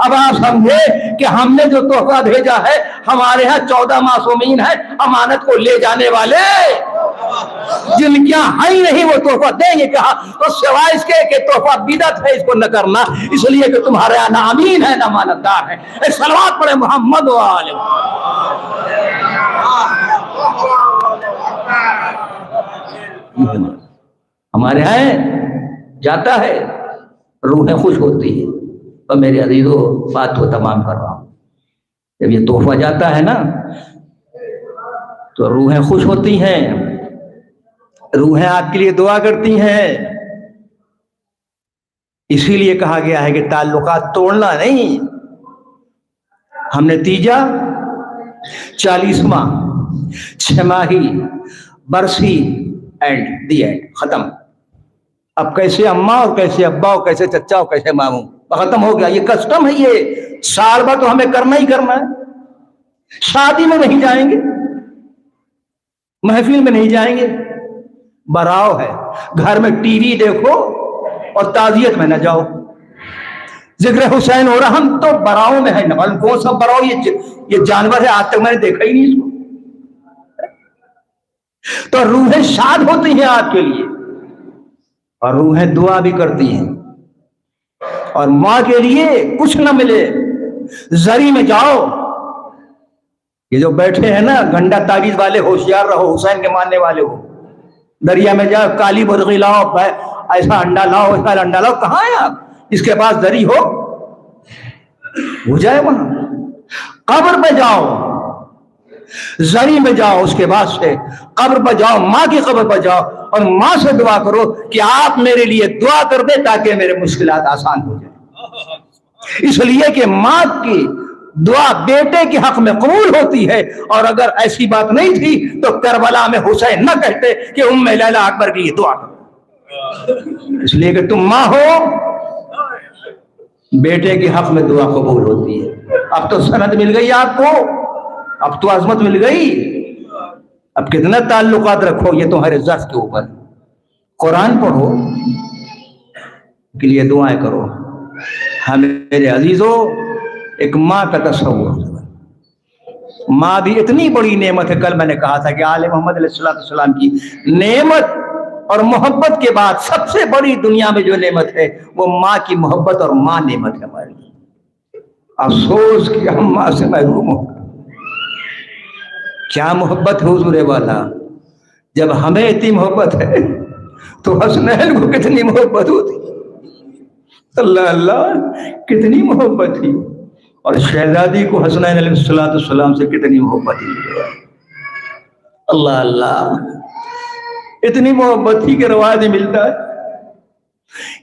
اب آپ سمجھے کہ ہم نے جو تحفہ بھیجا ہے, ہمارے ہاں 14 معصومین ہیں امانت کو لے جانے والے, جن کے یہاں ہی نہیں وہ تحفہ دیں گے کہاں؟ تو سوائے اس کے کہ تحفہ بدعت ہے, اس کو نہ کرنا, اس لیے کہ تمہارے یہاں نہ امین ہے نہ امانت دار ہے. صلوات پڑھے محمد و آل ہمارے یہاں جاتا ہے روحیں خوش ہوتی ہیں. اور میرے عزیزوں بات کو تمام کر رہا ہوں, جب یہ تحفہ جاتا ہے نا تو روحیں خوش ہوتی ہیں, روحیں آپ کے لیے دعا کرتی ہیں. اسی لیے کہا گیا ہے کہ تعلقات توڑنا نہیں. ہم نے تیجا 40واں 6 ماہی برسی اینڈ دی اینڈ ختم. اب کیسے اماں اور کیسے ابا اور کیسے چچا اور کیسے ماموں ختم ہو گیا. یہ کسٹم ہے, یہ سال بھر تو ہمیں کرنا ہی کرنا ہے. شادی میں نہیں جائیں گے, محفل میں نہیں جائیں گے, براؤ ہے. گھر میں ٹی وی دیکھو اور تعزیت میں نہ جاؤ. ذکر حسین ہو رہا, ہم تو براؤ میں ہے. نمال کون سا براؤ؟ یہ جانور ہے, آج تک میں نے دیکھا ہی نہیں اس کو. تو روحیں شاد ہوتی ہیں آپ کے لیے, اور روحیں دعا بھی کرتی ہیں. اور ماں کے لیے کچھ نہ ملے, زری میں جاؤ. یہ جو بیٹھے ہیں نا گنڈا تعویذ والے, ہوشیار رہو, حسین کے ماننے والے ہو. دریا میں جاؤ, کالی مرغی لاؤ, ایسا انڈا لاؤ, ایسا انڈا لاؤ. کہاں ہے آپ؟ اس کے پاس زری ہو جائے وہاں. قبر پہ جاؤ, زری میں جاؤ, اس کے بعد سے قبر پر جاؤ, ماں کی قبر پر جاؤ اور ماں سے دعا کرو کہ آپ میرے لیے دعا کر دے تاکہ میرے مشکلات آسان ہو جائیں. اس لیے کہ ماں کی دعا بیٹے کے حق میں قبول ہوتی ہے. اور اگر ایسی بات نہیں تھی تو کربلا میں حسین نہ کہتے کہ ام لیلا اکبر کے لیے دعا کرو. اس لیے کہ تم ماں ہو, بیٹے کے حق میں دعا قبول ہوتی ہے. اب تو سند مل گئی آپ کو, اب تو عظمت مل گئی. اب کتنا تعلقات رکھو یہ تمہارے ذات کے اوپر. قرآن پڑھو, کے لیے دعائیں کرو. ہم میرے عزیزوں ایک ماں کا تصور, ماں بھی اتنی بڑی نعمت ہے. کل میں نے کہا تھا کہ آل محمد علیہ السلام کی نعمت اور محبت کے بعد سب سے بڑی دنیا میں جو نعمت ہے وہ ماں کی محبت اور ماں نعمت ہے ہمارے لیے. افسوس کہ ہم ماں سے محروم ہو. کیا محبت ہے حضور والا. جب ہمیں اتنی محبت ہے تو حسنین کو کتنی محبت ہوتی. اللہ اللہ کتنی محبت تھی. اور شہزادی کو حسنین علیہ السلام سے کتنی محبت تھی. اللہ اللہ، اتنی محبت تھی کہ روایت ملتا ہے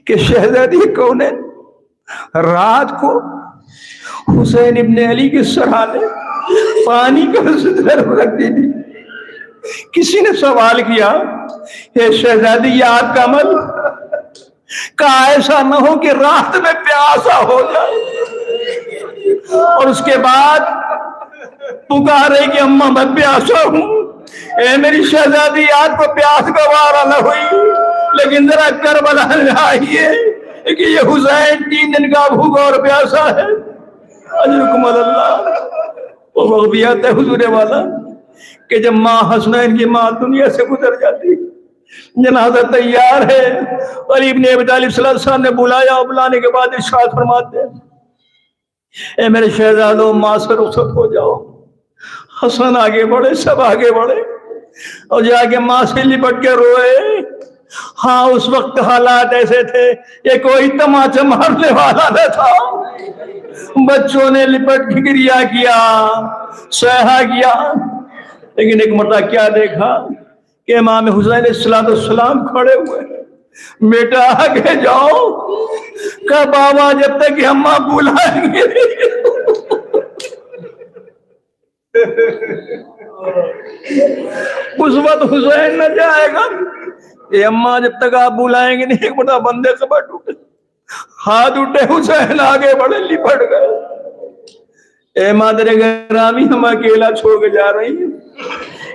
کہ شہزادی کون ہے رات کو حسین ابن علی کے سرحانے پانی کا ستر رکھتی تھی. کسی نے سوال کیا اے شہزادی یہ آپ کا عمل کہا ایسا نہ ہو کہ رات میں پیاسا ہو جائے اور اس کے بعد پکارے کہ اماں میں پیاسا ہوں. اے میری شہزادی آج کو پیاس گوارا نہ ہوئی، لیکن ذرا کربلا آئیے کہ یہ حسین 3 دن کا بھوکا اور پیاسا ہے. اجرکم اللہ. وہ وقت بھی آتا ہے حضور والا کہ جب ماں حسنین کی ماں دنیا سے گزر جاتی، جنازہ تیار ہے، علی ابن ابی طالب صلی اللہ علیہ وسلم نے بلایا، بلانے کے بعد ارشاد فرماتے ہیں اے میرے شہزادوں ماں سے رخصت ہو جاؤ. حسن آگے بڑھے، سب آگے بڑھے اور جا کے ماں سے لپٹ کے روئے. ہاں اس وقت حالات ایسے تھے کہ کوئی تماچا مارنے والا نہ تھا. بچوں نے لپٹ کے گریا کیا، سہا کیا، لیکن ایک مرتبہ کیا دیکھا کہ امام حسین علیہ السلام کھڑے ہوئے. بیٹا آگے جاؤ. کہ بابا جب تک کہ اماں بلائیں گے. اس وقت حسین نہ جائے گا. اے اماں جب تک آپ بلائیں گے نہیں. ایک بڑا بندے سے بٹ اٹھے، ہاتھ اٹھے، حسین آگے بڑھے، لپٹ گئے. اے مادر گرامی ہم اکیلا چھوڑ کے جا رہی ہیں.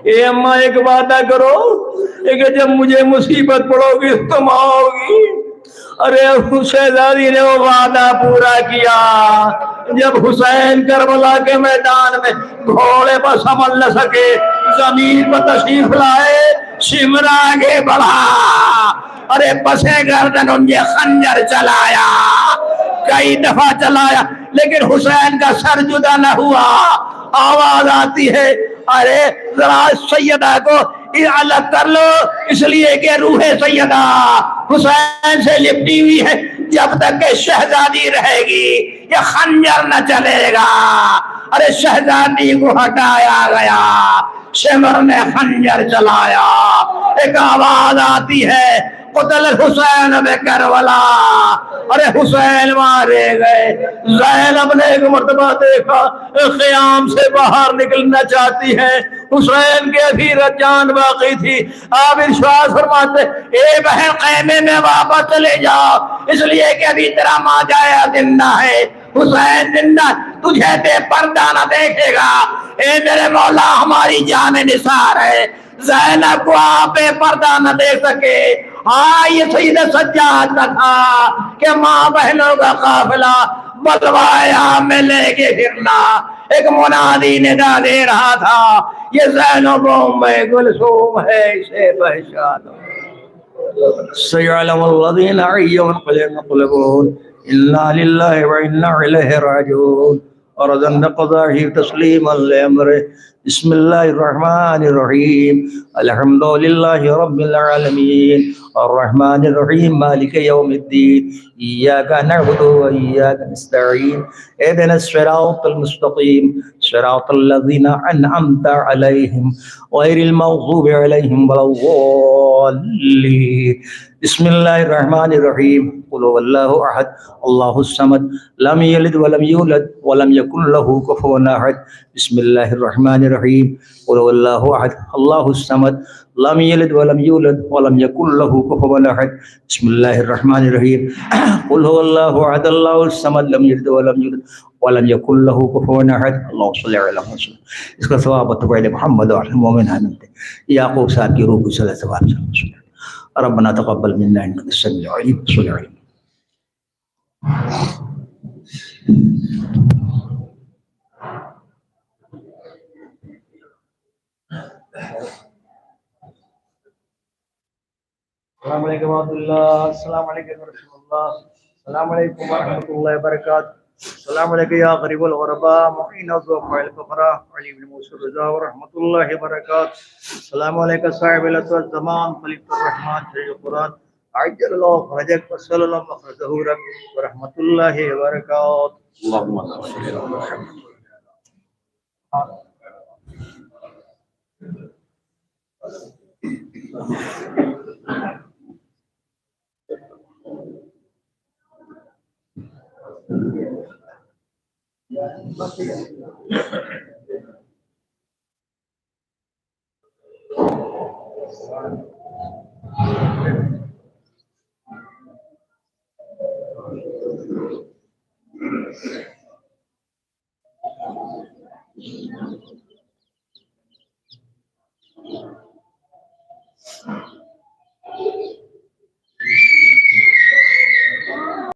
اے اماں ایک وعدہ کرو کہ جب مجھے مصیبت پڑو گی تم آؤ گی. ارے شہزادی نے وہ وعدہ پورا کیا. جب حسین کربلا کے میدان میں گھوڑے پر سنبھل نہ سکے، زمین پر تشریف لائے، شمر آگے بڑھا. ارے پسے گردن ان یہ خنجر چلایا، کئی دفعہ چلایا، لیکن حسین کا سر جدا نہ ہوا. آواز آتی ہے ارے ذرا سیدہ کو الگ کر لو، اس لیے کہ روح سیدہ حسین سے لپٹی ہوئی ہے. جب تک کہ شہزادی رہے گی یہ خنجر نہ چلے گا. ارے شہزادی کو ہٹایا گیا، شمر نے خنجر چلایا. ایک آواز آتی ہے قتل الحسین بکربلا. ارے حسین مارے گئے. زینب نے ایک مرتبہ دیکھا خیام سے باہر نکلنا چاہتی ہے، حسین کے ابھی جان باقی تھی. آپ ارشاد فرماتے اے بہن خیمے میں واپس چلے جاؤ، اس لیے کہ ابھی تیرا ماں جایا زندہ ہے. حسین زندہ تجھے بے پردہ نہ دیکھے گا. اے میرے مولا ہماری جان نثار ہے. زینب کو آپ بے پردہ نہ دیکھ سکے. ہاں یہ سید سجاد کا تھا کہ ماں بہنوں کا قافلہ بلوایا میں لے کے پھرنا. ایک منادی ندا دے رہا تھا یہ زینب ام کلثوم ہے، اسے پہچانو. سيعلم الذين ينقلبون إنا لله وإنا إليه راجعون. ورزقنا قضاه تسليما لأمره. بسم الله الرحمن الرحيم. الحمد لله رب العالمين الرحمن الرحيم مالك يوم الدين إياك نعبد وإياك نستعين اهدنا الصراط المستقيم صراط الذين أنعمت عليهم غير المغضوب عليهم ولا الضالين. بسم الله الرحمن الرحيم. قل هو الله أحد الله الصمد لم يلد ولم يولد ولم يكن له كفوا أحد. بسم الله الرحمن الرحيم. قل هو الله أحد الله الصمد لم يلد ولم يولد ولم يكن له كفوا أحد. بسم الله الرحمن الرحيم. قل هو الله أحد الله الصمد لم يلد ولم يولد ولم يكن له كفوا أحد. اللهم صل على محمد. اس کا ثواب اتبع محمد وعلى المؤمنين آمين. یعقوب صاحب کی روح کو صلی اللہ علیہ وسلم. ربنا تقبل منا انك انت السميع العليم. صل عليه. السلام علیکم ورحمۃ اللہ. السلام علیکم ورحمۃ اللہ. السلام علیکم ورحمۃ اللہ وبرکاتہ. السلام علیکم یا غریب الغرباء معین الضعفاء الفقراء علی بن موسی رضا ورحمۃ اللہ وبرکاتہ. السلام علیکم صاحب الزمان خلیفۃ الرحمن شیخ القرآن عجل اللہ فرجک وصلی اللہ مخرجہ ورحمۃ اللہ وبرکاتہ. اللهم صل على محمد.